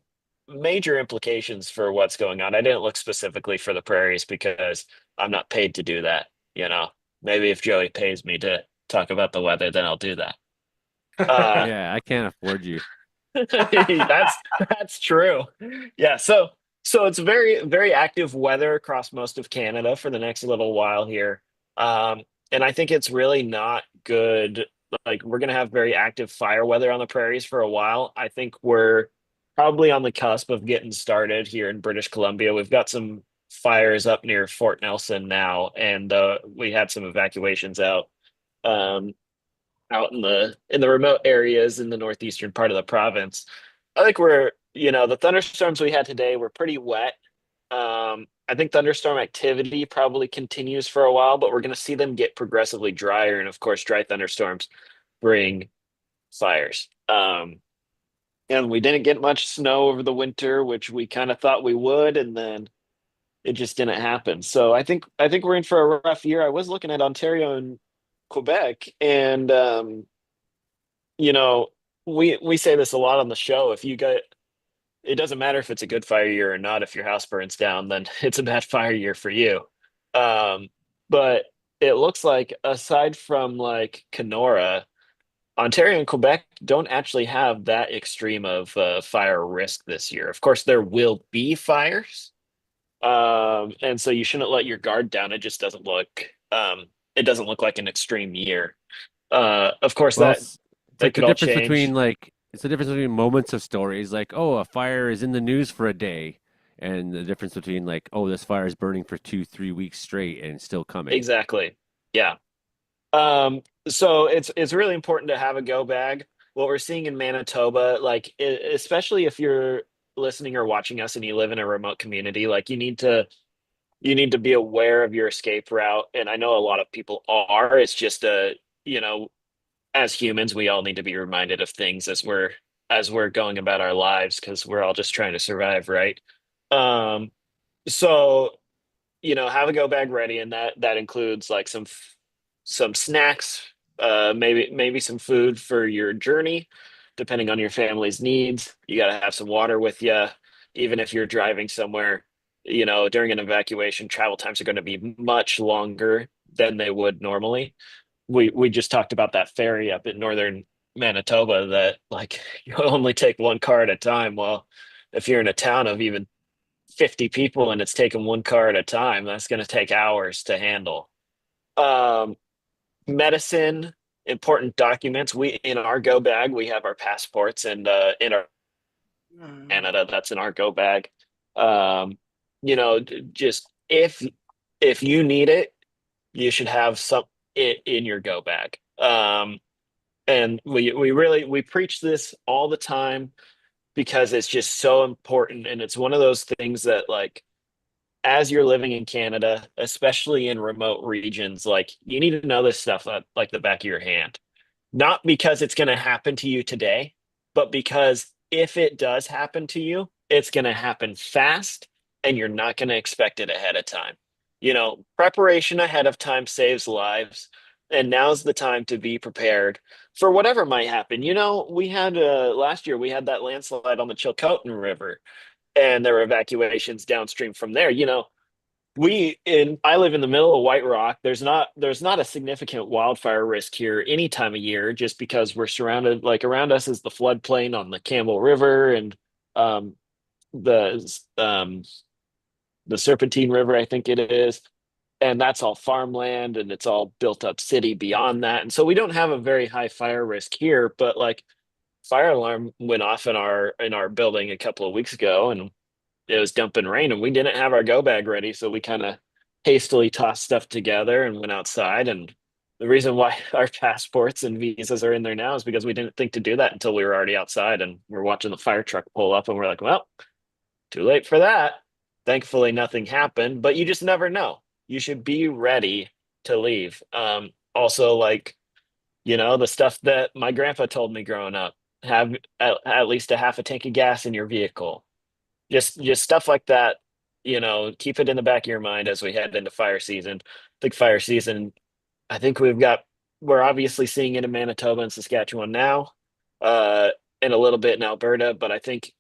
major implications for what's going on. I didn't look specifically for the prairies because I'm not paid to do that. Maybe if Joey pays me to talk about the weather, then I'll do that. Yeah, I can't afford you. That's true. Yeah, so it's very very active weather across most of Canada for the next little while here. And I think it's really not good. Like, we're gonna have very active fire weather on the prairies for a while. I think we're probably on the cusp of getting started here in British Columbia. We've got some fires up near Fort Nelson now, and we had some evacuations um, out in the remote areas in the northeastern part of the province. I think the thunderstorms we had today were pretty wet. I think thunderstorm activity probably continues for a while, but we're going to see them get progressively drier. And of course, dry thunderstorms bring fires. And we didn't get much snow over the winter, which we kind of thought we would, and then it just didn't happen. So I think we're in for a rough year. I was looking at Ontario and Quebec, and you know, we say this a lot on the show. If you get it doesn't matter if it's a good fire year or not. If your house burns down, then it's a bad fire year for you. Um, but it looks like aside from like Kenora, Ontario and Quebec don't actually have that extreme of fire risk this year. Of course, there will be fires, and so you shouldn't let your guard down. It doesn't look like an extreme year. Of course, Well, that it's that like the could all difference change. between like it's the difference between moments of stories like, oh, a fire is in the news for a day, and the difference between like, oh, this fire is burning for 2, 3 weeks straight and still coming. Exactly. Yeah. So it's really important to have a go bag. What we're seeing in Manitoba, like especially if you're listening or watching us and you live in a remote community, like you need to be aware of your escape route. And I know a lot of people are. It's just you know, as humans, we all need to be reminded of things as we're going about our lives because we're all just trying to survive, right? Um, so have a go bag ready, and that includes like some snacks, maybe some food for your journey, depending on your family's needs. You got to have some water with you, even if you're driving somewhere. During an evacuation, travel times are going to be much longer than they would normally. We just talked about that ferry up in northern Manitoba that like you only take one car at a time. Well, if you're in a town of even 50 people and it's taking one car at a time, that's going to take hours to handle. Um, Medicine, important documents. We in our go bag, we have our passports, and in our Canada, that's in our go bag. Um, just if you need it, you should have some it in your go bag. And we preach this all the time because it's just so important, and it's one of those things that like as you're living in Canada, especially in remote regions, like you need to know this stuff like the back of your hand. Not because it's going to happen to you today, but because if it does happen to you, it's going to happen fast and you're not going to expect it ahead of time. Preparation ahead of time saves lives. And now's the time to be prepared for whatever might happen. We had last year, we had that landslide on the Chilcotin River, and there were evacuations downstream from there. I live in the middle of White Rock. There's not a significant wildfire risk here any time of year, just because we're surrounded, like around us is the floodplain on the Campbell River, and um the um the Serpentine River, I think it is. And that's all farmland, and it's all built up city beyond that. And so we don't have a very high fire risk here, but like fire alarm went off in our building a couple of weeks ago, and it was dumping rain, and we didn't have our go bag ready, so we kind of hastily tossed stuff together and went outside. And the reason why our passports and visas are in there now is because we didn't think to do that until we were already outside, and we're watching the fire truck pull up, and we're like, well, too late for that. Thankfully nothing happened, but you just never know. You should be ready to leave. Also, like, the stuff that my grandpa told me growing up: have at least a half a tank of gas in your vehicle. Just stuff like that. Keep it in the back of your mind as we head into fire season. Big fire season. I think we're obviously seeing it in Manitoba and Saskatchewan now, and a little bit in Alberta, but I think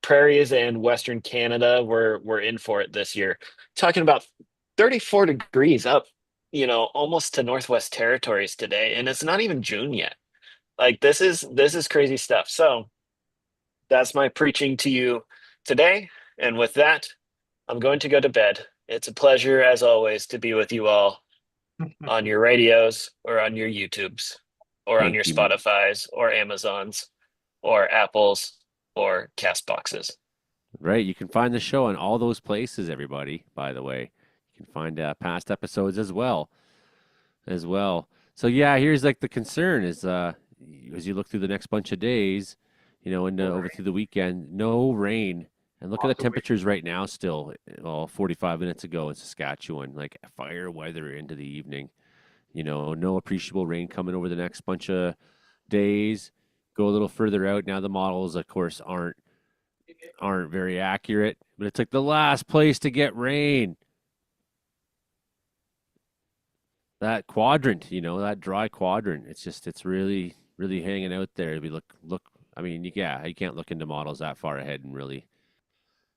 prairies and Western Canada we're in for it this year. Talking about 34 degrees up, almost to Northwest Territories today, and it's not even June yet. Like this is crazy stuff. So that's my preaching to you today. And with that, I'm going to go to bed. It's a pleasure, as always, to be with you all on your radios or on your YouTubes or on Thank your you. Spotifys or Amazons or Apples or Castboxes. Right. You can find the show on all those places, everybody, by the way. You can find past episodes as well. So yeah, here's like the concern is as you look through the next bunch of days, and over through the weekend, no rain And look at the temperatures right now still, well, 45 minutes ago in Saskatchewan, like fire weather into the evening. You know, no appreciable rain coming over the next bunch of days. Go a little further out. Now the models, of course, aren't very accurate, but it's like the last place to get rain. That quadrant, you know, that dry quadrant. It's really, really hanging out there. We look. I mean, you can't look into models that far ahead and really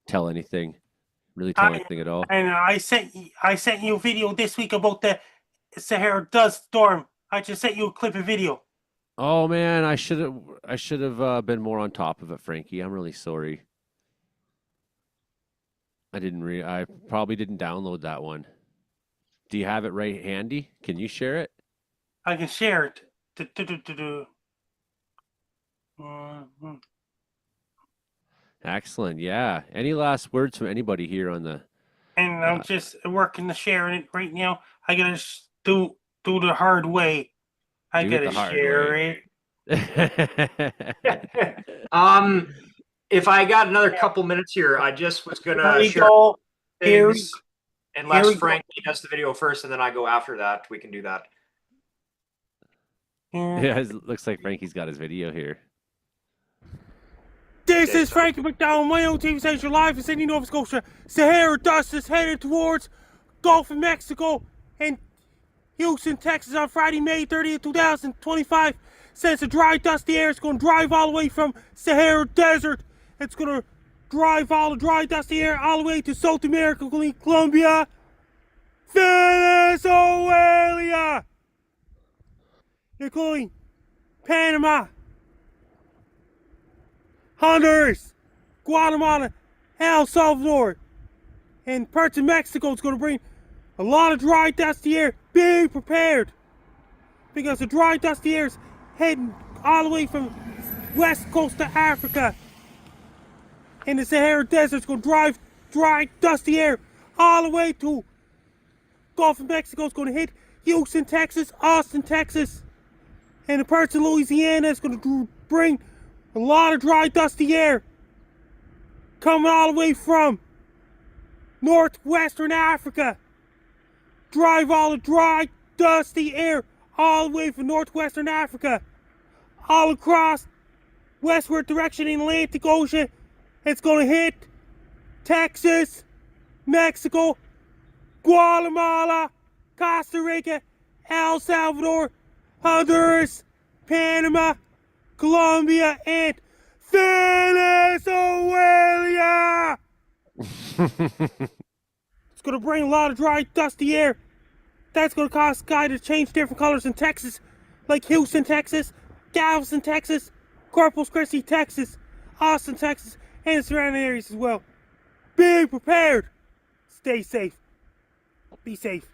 tell anything at all. And I sent you a video this week about the Sahara dust storm. I just sent you a clip of video. Oh man, I should have been more on top of it, Frankie. I'm really sorry. I probably didn't download that one. Do you have it right handy? Can you share it? I can share it. Excellent. Yeah. Any last words from anybody here on the? And I'm just working to sharing it right now. I gotta do the hard way. I gotta share it. If I got another couple minutes here, I just was gonna share things. Unless Frankie does the video first and then I go after that, we can do that. Yeah, it looks like Frankie's got his video here. This is Frankie McDowell, my own TV station live in Sydney, Nova Scotia. Sahara dust is headed towards Gulf of Mexico and Houston, Texas on Friday, May 30th, 2025. Since the dry, dusty air is going to drive all the way from Sahara Desert. It's going to drive all the dry, dusty air all the way to South America, including Colombia, Venezuela, including Panama, Honduras, Guatemala, El Salvador, and parts of Mexico. It's going to bring a lot of dry, dusty air. Be prepared, because the dry, dusty air is heading all the way from west coast of Africa. And the Sahara Desert's going to drive dry, dusty air all the way to Gulf of Mexico. It's going to hit Houston, Texas, Austin, Texas, and the parts of Louisiana. It's going to bring a lot of dry, dusty air coming all the way from northwestern Africa. Drive all the dry, dusty air all the way from northwestern Africa, all across westward direction in the Atlantic Ocean. It's going to hit Texas, Mexico, Guatemala, Costa Rica, El Salvador, Honduras, Panama, Colombia, and Venezuela. It's going to bring a lot of dry, dusty air. That's going to cause sky to change different colors in Texas, like Houston, Texas, Galveston, Texas, Corpus Christi, Texas, Austin, Texas, and surrounding areas as well. Be prepared. Stay safe. Be safe.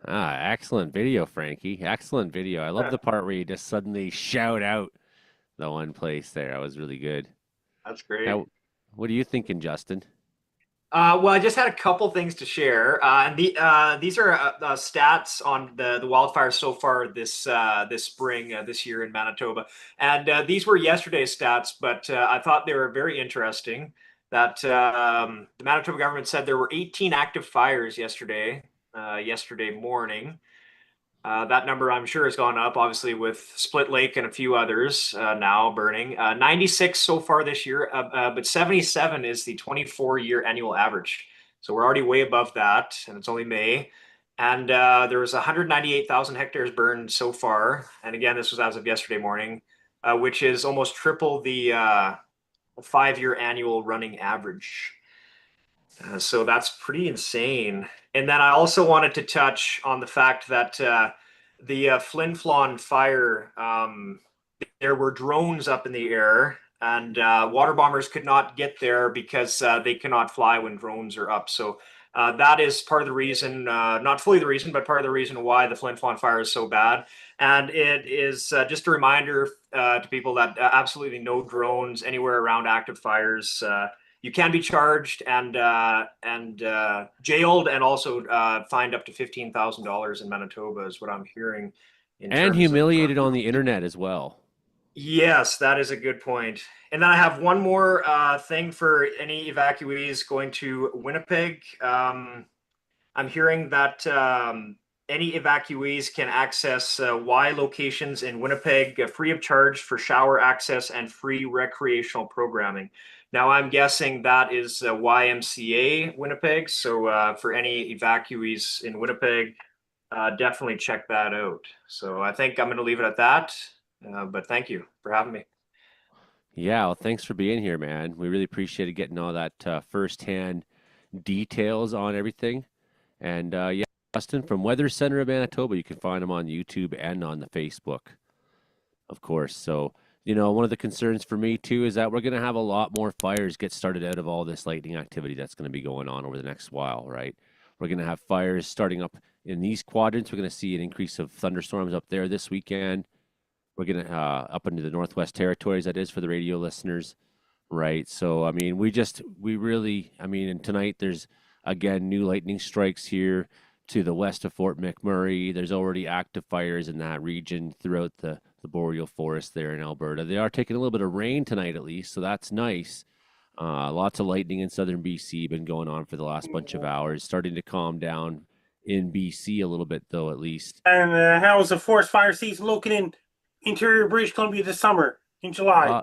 Excellent video, Frankie. Excellent video. I love the part where you just suddenly shout out the one place there. That was really good. That's great. Now, what are you thinking, Justin? Well, I just had a couple things to share. These are stats on the wildfires so far this spring, this year in Manitoba. And these were yesterday's stats, but I thought they were very interesting. That the Manitoba government said there were 18 active fires yesterday morning. That number, I'm sure, has gone up, obviously, with Split Lake and a few others now burning. 96 so far this year, but 77 is the 24-year annual average. So we're already way above that, and it's only May. And there was 198,000 hectares burned so far. And again, this was as of yesterday morning, which is almost triple the 5-year annual running average. So that's pretty insane. And then I also wanted to touch on the fact that the Flin Flon fire, there were drones up in the air, and water bombers could not get there because they cannot fly when drones are up. So that is part of the reason, not fully the reason, but part of the reason why the Flin Flon fire is so bad. And it is just a reminder to people that absolutely no drones anywhere around active fires. You can be charged and jailed, and also fined up to $15,000 in Manitoba is what I'm hearing. And humiliated on the internet as well. Yes, that is a good point. And then I have one more thing for any evacuees going to Winnipeg. I'm hearing that any evacuees can access Y locations in Winnipeg free of charge for shower access and free recreational programming. Now, I'm guessing that is YMCA Winnipeg. So for any evacuees in Winnipeg, definitely check that out. So I think I'm going to leave it at that. But thank you for having me. Yeah, well, thanks for being here, man. We really appreciated getting all that firsthand details on everything. And yeah, Justin from Weather Center of Manitoba, you can find him on YouTube and on the Facebook, of course. So, one of the concerns for me too is that we're going to have a lot more fires get started out of all this lightning activity that's going to be going on over the next while, right? We're going to have fires starting up in these quadrants. We're going to see an increase of thunderstorms up there this weekend. We're going to up into the Northwest Territories, that is for the radio listeners, right? So, I mean, and tonight there's, again, new lightning strikes here to the west of Fort McMurray. There's already active fires in that region throughout the boreal forest there in Alberta. They are taking a little bit of rain tonight at least, so that's nice. Lots of lightning in southern BC been going on for the last bunch of hours, starting to calm down in BC a little bit, though, at least. And how is the forest fire season looking in interior British Columbia this summer in July?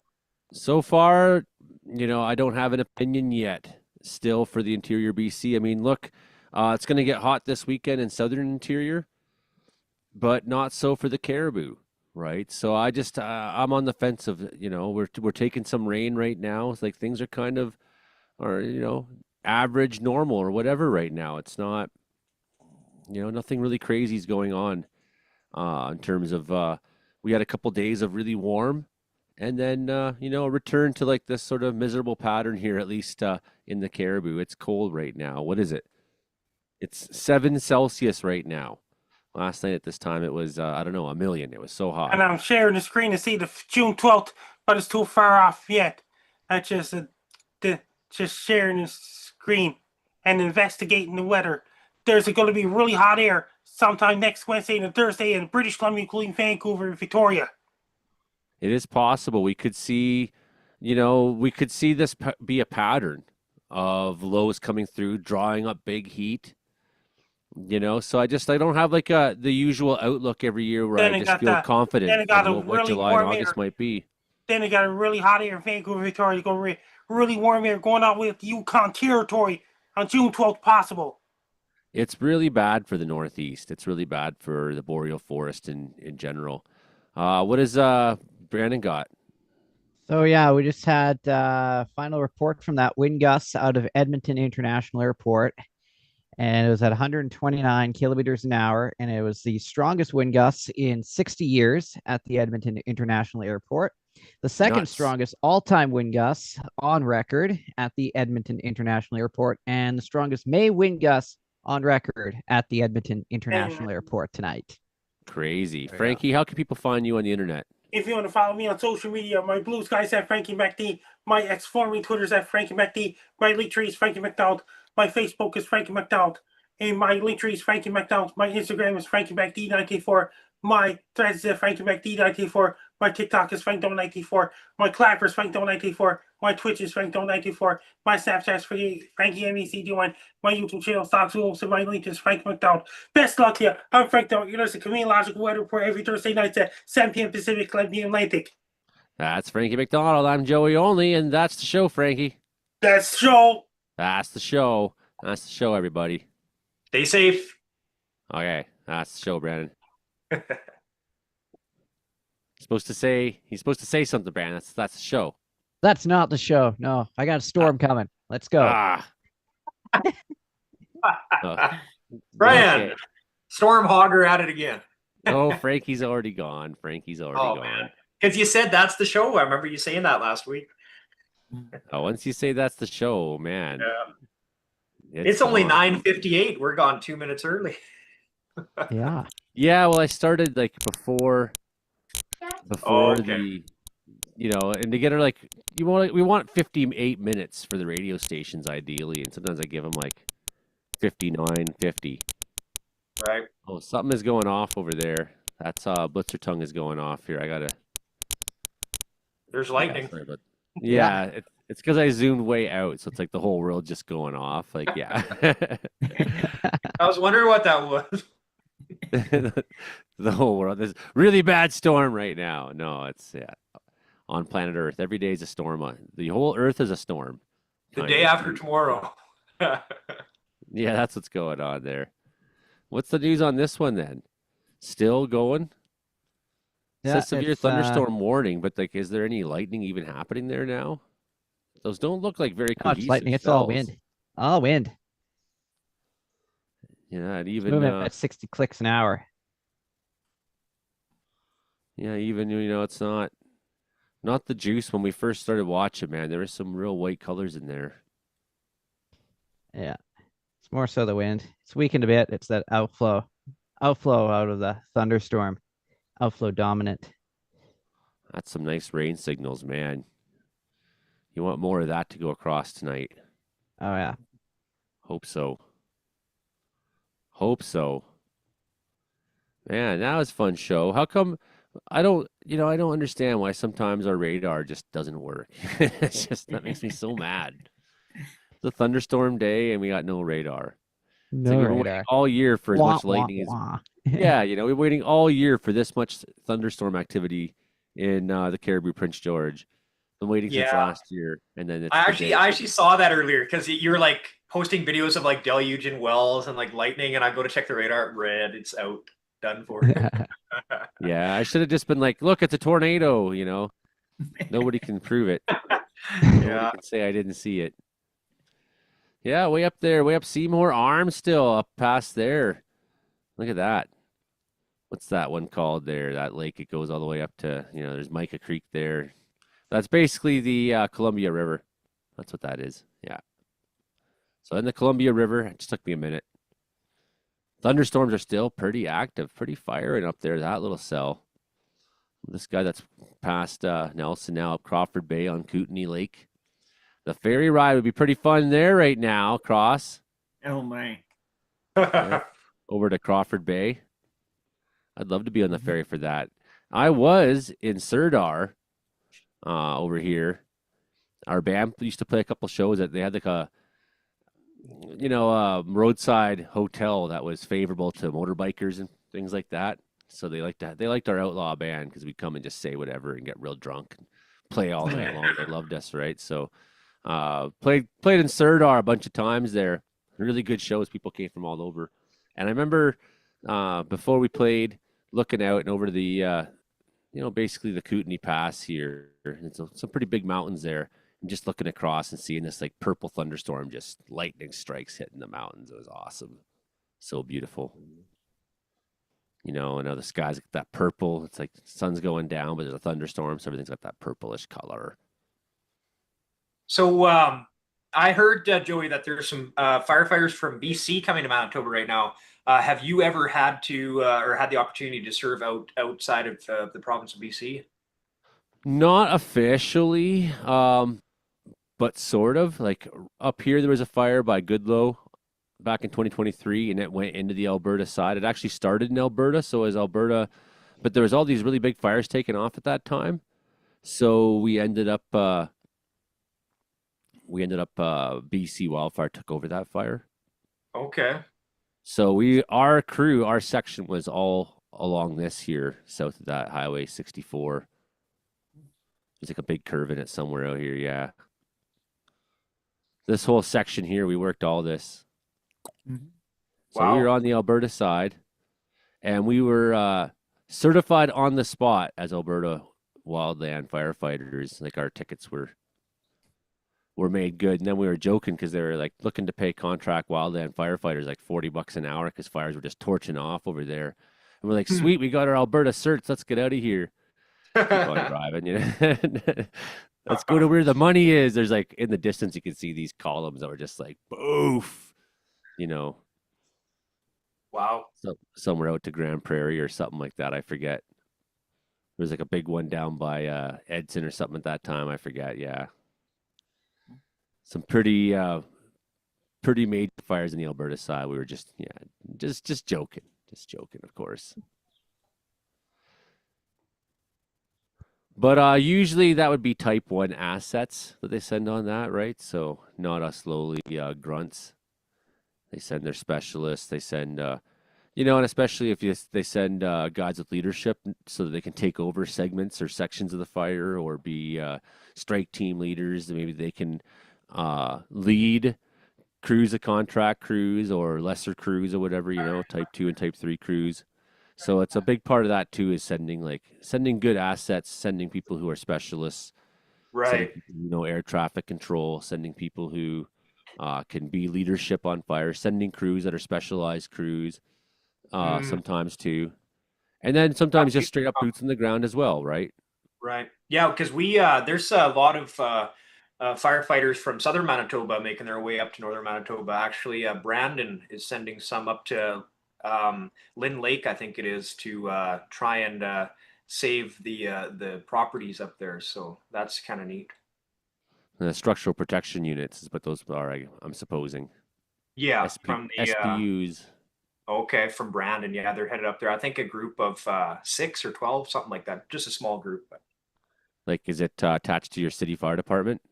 So far, I don't have an opinion yet still for the interior BC. I mean, look, it's going to get hot this weekend in southern interior, but not so for the caribou, right? So I'm on the fence of, we're taking some rain right now. It's like things are kind of, average, normal or whatever right now. It's not, nothing really crazy is going on in terms of, we had a couple days of really warm, and then a return to like this sort of miserable pattern here, at least in the caribou. It's cold right now. What is it? It's 7 Celsius right now. Last night at this time it was I don't know, 1,000,000. It was so hot. And I'm sharing the screen to see the June 12th, but it's too far off yet. I just sharing the screen and investigating the weather. There's going to be really hot air sometime next Wednesday and Thursday in British Columbia, including Vancouver and Victoria. It is possible we could see, this be a pattern of lows coming through, drawing up big heat. So I don't have like the usual outlook every year where I just feel confident of what July and August might be. Then it got a really hot air in Vancouver, Victoria. It's going to really warm air going out with Yukon Territory on June 12th possible. It's really bad for the Northeast. It's really bad for the boreal forest in general. What has Brandon got? So yeah, we just had final report from that wind gust out of Edmonton International Airport, and it was at 129 kilometers an hour, and it was the strongest wind gusts in 60 years at the Edmonton International Airport. The second strongest all-time wind gusts on record at the Edmonton International Airport, and the strongest May wind gusts on record at the Edmonton International Airport tonight. Crazy. Frankie, how can people find you on the internet? If you want to follow me on social media, my blue sky's at Frankie MacD, my ex-forming Twitter's at Frankie MacD, my Linktree is Frankie MacDonald, my Facebook is Frankie MacDonald, and my Linktree is Frankie MacDonald, my Instagram is Frankie MacD94, my Threads is Frankie MacD94, my TikTok is FrankDo94, my Clapper is FrankDo94, my Twitch is FrankDo94, my Snapchat is Frankie MEC1, my YouTube channel Stocks Wolves, and my link is Frank McDonald. Best luck to you. I'm Frank Doe. You're listening to Comedeorological Weather Report every Thursday nights at 7 p.m. Pacific, 11 p.m. Atlantic. That's Frankie McDonald. I'm Joey Only, and that's the show, Frankie. That's the show. That's the show. That's the show, everybody. Stay safe. Okay, that's the show, Brandon. He's supposed to say something, Brandon. That's the show. That's not the show. No, I got a storm coming. Let's go. Brian, Storm Hogger at it again. Oh, Frankie's already gone. Frankie's already gone. Because you said that's the show. I remember you saying that last week. Oh, once you say that's the show, man. Yeah. It's only 9:58. We're gone 2 minutes early. Yeah. Yeah, well, I started like before the, and to get her like, we want 58 minutes for the radio stations ideally, and sometimes I give them like 59, 50. Right. Oh, something is going off over there. That's Blitzer tongue is going off here. I gotta There's lightning. Sorry about yeah, it's because I zoomed way out, so it's like the whole world just going off. Like, yeah. I was wondering what that was. The whole world. There's really bad storm right now. No, it's on planet Earth. Every day is a storm. The whole Earth is a storm. The day after tomorrow. Yeah, that's what's going on there. What's the news on this one then? Still going? It says severe thunderstorm warning, but like, is there any lightning even happening there now? Those don't look like very No, cohesive. it's lightning. It's cells. all wind. All wind. Yeah, and It's even moving at 60 clicks an hour. yeah, even it's not the juice when we first started watching, man. There was some real white colors in there. Yeah. It's more so the wind. It's weakened a bit. It's that outflow out of the thunderstorm. Outflow dominant. That's some nice rain signals, man. You want more of that to go across tonight. Oh yeah. Hope so. Hope so. Man, that was a fun show. How come I don't understand why sometimes our radar just doesn't work. It's just that makes me so mad. It's a thunderstorm day and we got no radar. It's like we've been waiting all year for as much lightning as yeah, we're waiting all year for this much thunderstorm activity in the Caribou Prince George. Been waiting since last year, and then I actually saw that earlier because you were like posting videos of like deluge and wells and like lightning, and I go to check the radar. Red, it's out, done for. Yeah, I should have just been like, look, it's a tornado. Nobody can prove it. Nobody can say I didn't see it. Yeah, way up there, way up Seymour Arms still up past there. Look at that. What's that one called there? That lake, it goes all the way up to, there's Micah Creek there. That's basically the Columbia River. That's what that is. Yeah. So in the Columbia River, it just took me a minute. Thunderstorms are still pretty active, pretty firing up there, that little cell. This guy that's past Nelson now up Crawford Bay on Kootenai Lake. The ferry ride would be pretty fun there right now, across. Oh, my. Over to Crawford Bay. I'd love to be on the ferry for that. I was in Sirdar over here. Our band used to play a couple shows that they had like a roadside hotel that was favorable to motorbikers and things like that. So they liked our outlaw band because we'd come and just say whatever and get real drunk and play all night long. They loved us, right? So played in Sirdar a bunch of times there. Really good shows. People came from all over. And I remember before we played, looking out and over to the basically the Kootenai Pass here. It's some pretty big mountains there. And just looking across and seeing this like purple thunderstorm, just lightning strikes hitting the mountains. It was awesome. So beautiful. And now the sky's like that purple. It's like the sun's going down, but there's a thunderstorm, so everything's got that purplish color. So I heard, Joey, that there's some firefighters from BC coming to Manitoba right now. Have you ever had to or had the opportunity to serve outside of the province of BC? Not officially, but sort of. Like up here, there was a fire by Goodlow back in 2023, and it went into the Alberta side. It actually started in Alberta, so as Alberta, but there was all these really big fires taking off at that time. So we ended up BC Wildfire took over that fire. Okay. So our section was all along this here, south of that Highway 64. There's like a big curve in it somewhere out here, yeah. This whole section here, we worked all this. Mm-hmm. So we were on the Alberta side, and we were certified on the spot as Alberta wildland firefighters. Like our tickets were made good. And then we were joking because they were like looking to pay contract wildland firefighters like $40 an hour because fires were just torching off over there. And we're like, sweet, we got our Alberta certs. Let's get out of here. Keep on driving, Let's go to where the money is. There's like in the distance, you can see these columns that were just like, boof, Wow. So somewhere out to Grand Prairie or something like that. I forget. There was like a big one down by Edson or something at that time. I forget. Yeah. Some pretty major fires in the Alberta side. We were just joking. Just joking, of course. But usually that would be type 1 assets that they send on that, right? So not us lowly grunts. They send their specialists. They send, and especially if they send guys with leadership so that they can take over segments or sections of the fire or be strike team leaders. Maybe they can lead crews of contract crews or lesser crews or whatever, type 2 and type 3 crews. So it's a big part of that too is sending good assets, sending people who are specialists, sending Right. people, air traffic control, sending people who can be leadership on fire, sending crews that are specialized crews sometimes too. And then sometimes just straight up boots on the ground as well, right? Right. Yeah, because there's a lot of firefighters from southern Manitoba making their way up to northern Manitoba. Actually, Brandon is sending some up to Lynn Lake, I think it is, to try and save the properties up there. So that's kind of neat. Structural protection units is what those are, I'm supposing. Yeah, from the SPUs. Okay, from Brandon. Yeah, they're headed up there. I think a group of 6 or 12, something like that. Just a small group, but Like, is it attached to your city fire department?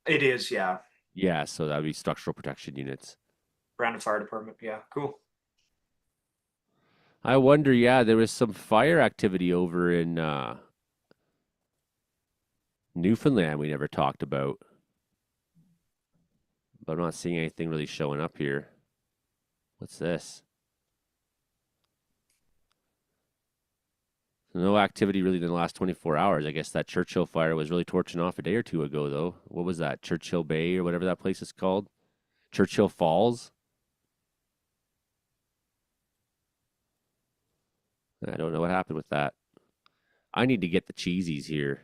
it is. Yeah, Yeah, so that would be structural protection units. Brandon Fire Department. Yeah, cool. I wonder, there was some fire activity over in Newfoundland we never talked about. But I'm not seeing anything really showing up here. What's this? No activity really in the last 24 hours. I guess that Churchill fire was really torching off a day or two ago, though. What was that? Churchill Bay or whatever that place is called? Churchill Falls? I don't know what happened with that. I need to get the cheesies here.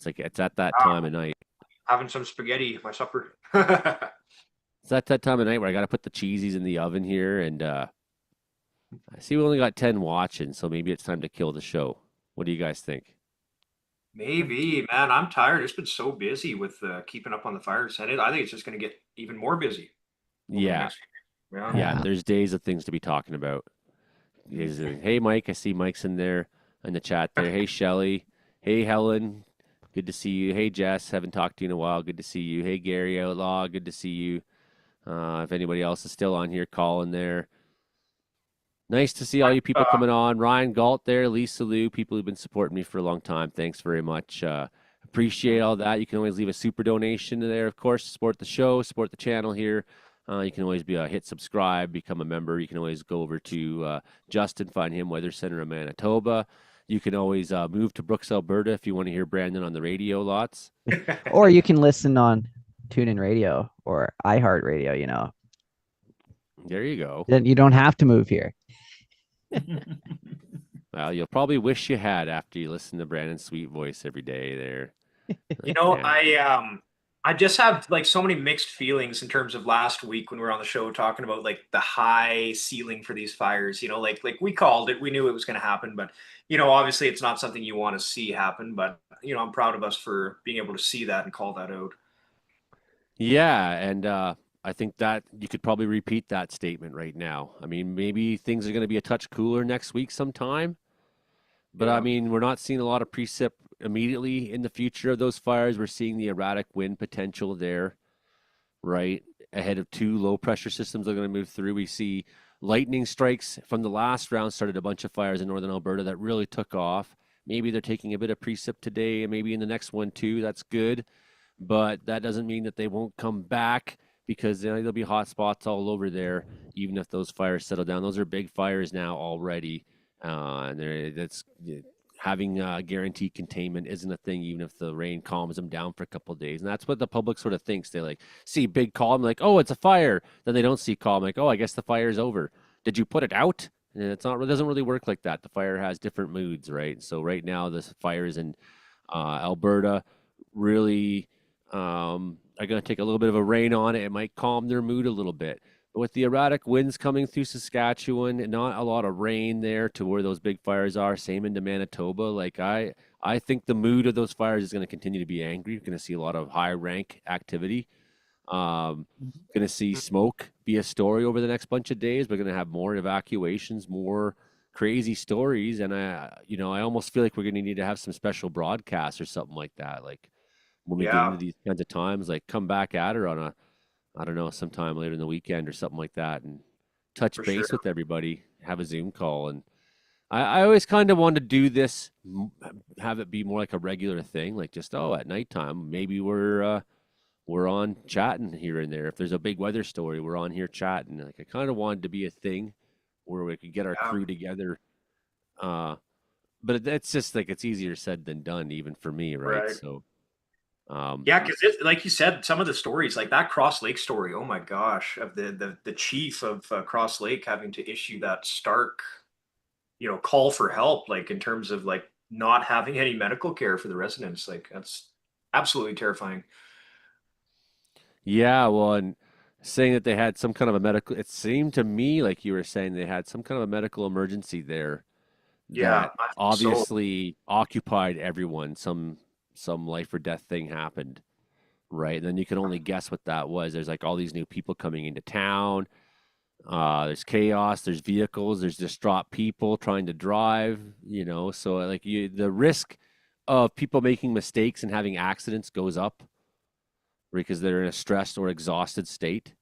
It's at that time of night. Having some spaghetti, my supper. It's at that time of night where I got to put the cheesies in the oven here, and I see we only got 10 watching, so maybe it's time to kill the show. What do you guys think? Maybe, man. I'm tired. It's been so busy with keeping up on the fires, and I think it's just going to get even more busy. Yeah. Yeah, there's days of things to be talking about. Hey, Mike, I see Mike's in there in the chat there. Hey, Shelly. Hey, Helen. Good to see you. Hey, Jess. Haven't talked to you in a while. Good to see you. Hey, Gary Outlaw. Good to see you. If anybody else is still on here, call in there. Nice to see all you people coming on. Ryan Galt there, Lisa Lou, people who've been supporting me for a long time. Thanks very much. Appreciate all that. You can always leave a super donation there, of course, to support the show, support the channel here. You can always hit subscribe, become a member. You can always go over to Justin, find him, Weather Center of Manitoba. You can always move to Brooks, Alberta if you want to hear Brandon on the radio lots. Or you can listen on TuneIn Radio or iHeartRadio, There you go. Then you don't have to move here. Well, you'll probably wish you had after you listen to Brandon's sweet voice every day there. I just have so many mixed feelings in terms of last week when we were on the show talking about the high ceiling for these fires. Like we called it, we knew it was going to happen, but obviously it's not something you want to see happen. But I'm proud of us for being able to see that and call that out. Yeah, and I think that you could probably repeat that statement right now. I mean, maybe things are going to be a touch cooler next week sometime. But I mean, we're not seeing a lot of precip immediately in the future of those fires. We're seeing the erratic wind potential there, right? Ahead of 2 low pressure systems that are going to move through. We see lightning strikes from the last round started a bunch of fires in northern Alberta that really took off. Maybe they're taking a bit of precip today and maybe in the next one too. That's good. But that doesn't mean that they won't come back because there'll be hot spots all over there, even if those fires settle down. Those are big fires now already. And that's having guaranteed containment isn't a thing, even if the rain calms them down for a couple of days. And that's what the public sort of thinks. They see big calm, oh, it's a fire. Then they don't see calm, oh, I guess the fire is over. Did you put it out? And it doesn't really work like that. The fire has different moods, right? So right now, this fire is in Alberta. Really are going to take a little bit of a rain on it. It might calm their mood a little bit. But with the erratic winds coming through Saskatchewan and not a lot of rain there to where those big fires are, same into Manitoba, I think the mood of those fires is going to continue to be angry. You're going to see a lot of high rank activity. Going to see smoke be a story over the next bunch of days. We're going to have more evacuations, more crazy stories, and I almost feel like we're going to need to have some special broadcasts or something like that. Like when we get into these kinds of times, like come back at her on I don't know, sometime later in the weekend or something like that, and touch For base sure. with everybody, have a Zoom call. And I always kind of want to do this, have it be more like a regular thing, like just, at nighttime, maybe we're on chatting here and there. If there's a big weather story, we're on here chatting. Like I kind of wanted to be a thing where we could get our crew together. But it's just like it's easier said than done, even for me, right? Right. So, Yeah, because like you said, some of the stories, like that Cross Lake story, oh my gosh, of the chief of Cross Lake having to issue that stark, call for help, like in terms of like not having any medical care for the residents. Like that's absolutely terrifying. yeah, well, and saying that they had some kind of a medical, it seemed to me like you were saying they had some kind of a medical emergency there Yeah, that I think so. obviously occupied everyone. Some life or death thing happened, right? And then you can only guess what that was. There's like all these new people coming into town. There's chaos. There's vehicles. There's distraught people trying to drive. So like the risk of people making mistakes and having accidents goes up because they're in a stressed or exhausted state,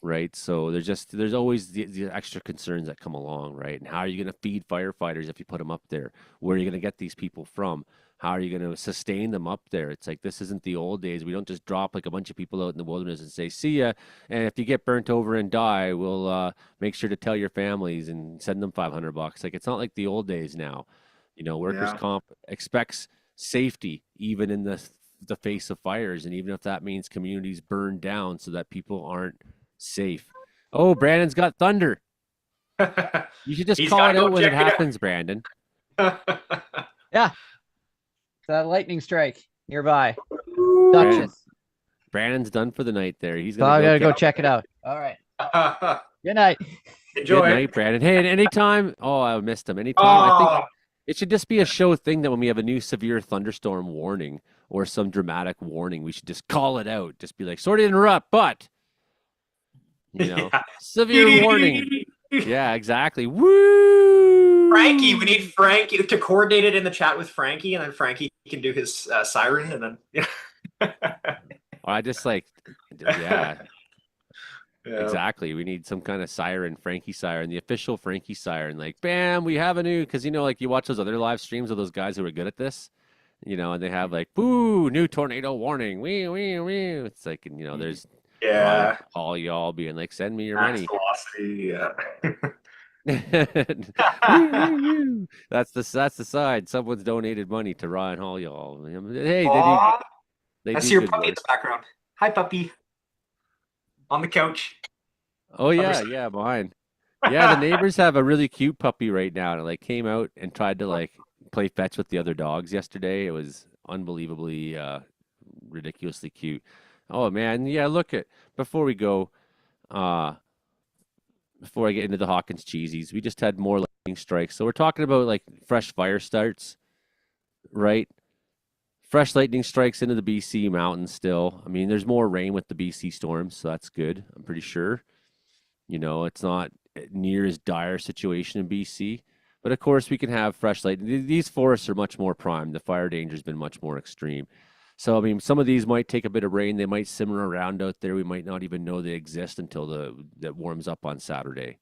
right? So there's always the extra concerns that come along, right? And how are you going to feed firefighters if you put them up there? Where are you going to get these people from? How are you going to sustain them up there? It's like this isn't the old days. We don't just drop like a bunch of people out in the wilderness and say, "See ya," and if you get burnt over and die, we'll make sure to tell your families and send them $500. Like it's not like the old days now. Workers' Yeah. comp expects safety even in the face of fires, and even if that means communities burn down so that people aren't safe. Oh, Brandon's got thunder. You should just He's call gotta it go out when it check it out. happens, Brandon. Yeah. It's a lightning strike nearby. Brandon, Duchess. Brandon's done for the night there. He's So I gonna gotta go get check it out. All right. Good night. Enjoy. Good night, Brandon. Hey, and anytime. Oh, I missed him. Anytime. I think Oh, it should just be a show thing that when we have a new severe thunderstorm warning or some dramatic warning, we should just call it out. Just be like, sorry to interrupt, but yeah. severe warning. Yeah, exactly. Woo! Frankie, we need Frankie to coordinate it in the chat with Frankie, and then Frankie can do his siren, and then Or I just like, yeah, yeah. exactly. We need some kind of siren, Frankie siren, the official Frankie siren. Like, bam, we have a new, because like you watch those other live streams of those guys who are good at this, and they have like, boo, new tornado warning, wee, wee, wee. It's like, and there's Yeah. all y'all being like, send me your Max money. velocity, yeah. Woo, woo, woo. That's the side. Someone's donated money to Ryan Hall, y'all. Hey, Aw, they I do see your good puppy in work. the background. Hi, puppy. On the couch. Oh yeah, mine. Yeah, the neighbors have a really cute puppy right now, and it like came out and tried to like play fetch with the other dogs yesterday. It was unbelievably ridiculously cute. Oh man, yeah, look at before we go, before I get into the Hawkins cheesies, we just had more lightning strikes. So we're talking about like fresh fire starts, right? Fresh lightning strikes into the BC mountains still. I mean, there's more rain with the BC storms, so that's good. I'm pretty sure. It's not near as dire situation in BC. But of course, we can have fresh lightning. These forests are much more prime. The fire danger has been much more extreme. So, I mean, some of these might take a bit of rain. They might simmer around out there. We might not even know they exist until that warms up on Saturday.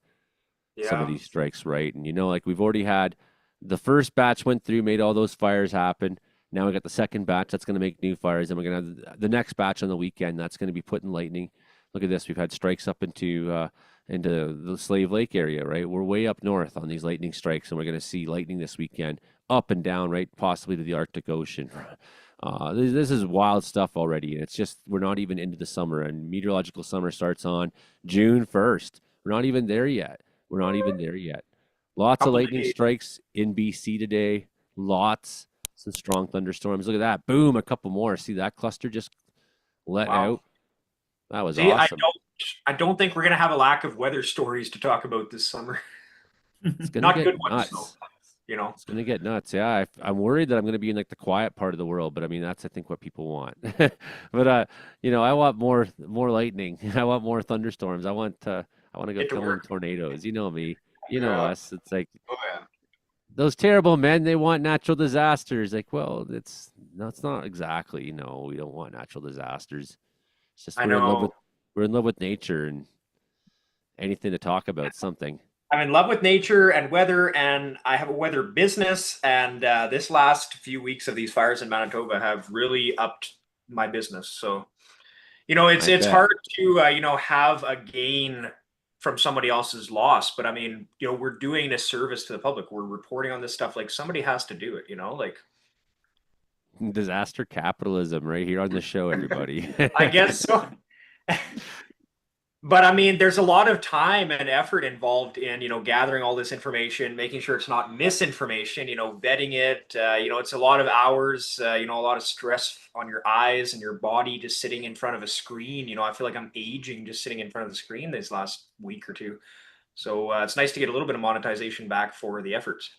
Some of Yeah. these strikes, right? And like we've already had the first batch went through, made all those fires happen. Now we got the second batch that's going to make new fires, and we're going to have the next batch on the weekend that's going to be putting lightning. Look at this. We've had strikes up into the Slave Lake area, right? We're way up north on these lightning strikes, and we're going to see lightning this weekend up and down, right? Possibly to the Arctic Ocean. This is wild stuff already, and it's just we're not even into the summer, and meteorological summer starts on June 1st. We're not even there yet. Lots of lightning strikes in BC today. Lots. Some strong thunderstorms. Look at that. Boom, a couple more. See that cluster just let out? That was awesome. I don't think we're gonna have a lack of weather stories to talk about this summer. It's gonna Not get good ones, nuts. though. It's gonna get nuts. Yeah, I'm worried that I'm gonna be in like the quiet part of the world, but I mean that's I think what people want. But I want more lightning. I want more thunderstorms. I want to go killing tornadoes. You know me. You know us. It's like Oh yeah. those terrible men, they want natural disasters. Like, well, it's not exactly, we don't want natural disasters. It's just I we're in love know. with nature and anything to talk about something. I'm in love with nature and weather, and I have a weather business. And this last few weeks of these fires in Manitoba have really upped my business. So, it's I bet. hard to have a gain from somebody else's loss. But I mean, we're doing a service to the public. We're reporting on this stuff. Like somebody has to do it. Like Disaster capitalism right here on the show, everybody. I guess so. But I mean, there's a lot of time and effort involved in, gathering all this information, making sure it's not misinformation, vetting it. It's a lot of hours, a lot of stress on your eyes and your body just sitting in front of a screen. I feel like I'm aging just sitting in front of the screen this last week or two. So it's nice to get a little bit of monetization back for the efforts.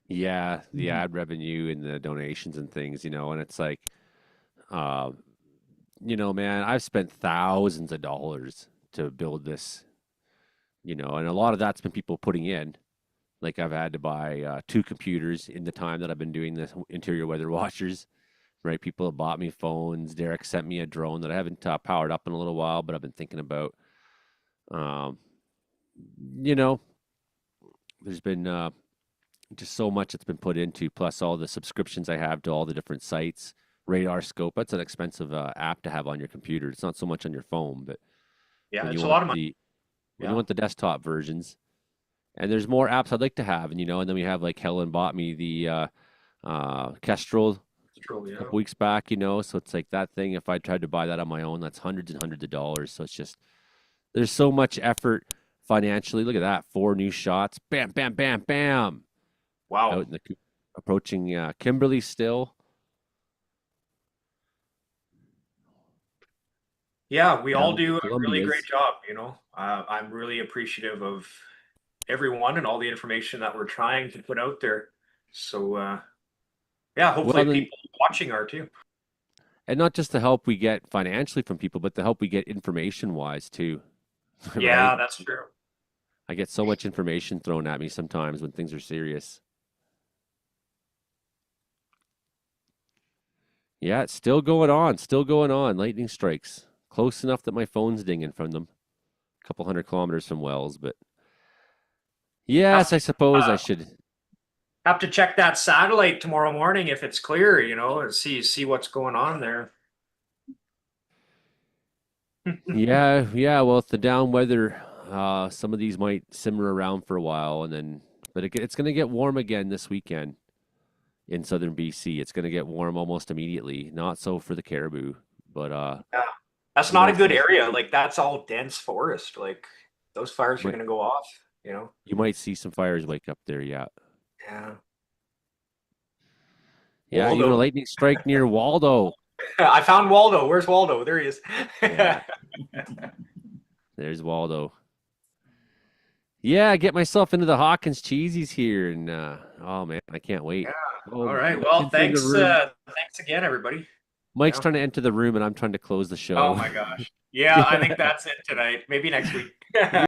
Yeah, the ad revenue and the donations and things, and it's like, man, I've spent thousands of dollars to build this, and a lot of that's been people putting in. Like I've had to buy 2 computers in the time that I've been doing this, interior weather watchers, right? People have bought me phones. Derek sent me a drone that I haven't powered up in a little while, but I've been thinking about. There's been just so much that's been put into, plus all the subscriptions I have to all the different sites. Radar Scope, that's an expensive app to have on your computer. It's not so much on your phone, but Yeah, when it's you a lot want of money. when you want the desktop versions. And there's more apps I'd like to have, and then we have like Helen bought me the Kestrel a couple weeks back, so it's like that thing. If I tried to buy that on my own, that's hundreds and hundreds of dollars. So it's just there's so much effort financially. Look at that, 4 new shots, bam, bam, bam, bam. Wow. Out in the approaching Kimberley still. Yeah, we all Down do a really Columbia's. great job. I'm really appreciative of everyone and all the information that we're trying to put out there. So, yeah, hopefully people watching are too. And not just the help we get financially from people, but the help we get information-wise too. Yeah, right? that's true. I get so much information thrown at me sometimes when things are serious. Yeah, it's still going on. Lightning strikes. Close enough that my phone's dinging from them. A couple 100 kilometers from Wells, but yes, I suppose I should. Have to check that satellite tomorrow morning if it's clear, and see what's going on there. Yeah. Well, if the down weather, some of these might simmer around for a while, but it's going to get warm again this weekend in southern BC. It's going to get warm almost immediately. Not so for the caribou, but yeah, that's not a good area. Like that's all dense forest. Like those fires are going to go off. You might see some fires wake up there. Yeah. Yeah. Even a lightning strike near Waldo. I found Waldo. Where's Waldo? There he is. Yeah. There's Waldo. Yeah, get myself into the Hawkins cheesies here, and oh man, I can't wait. Yeah. All right. Well, thanks again, everybody. Mike's trying to enter the room, and I'm trying to close the show. Oh my gosh. Yeah, I think that's it tonight. Maybe next week.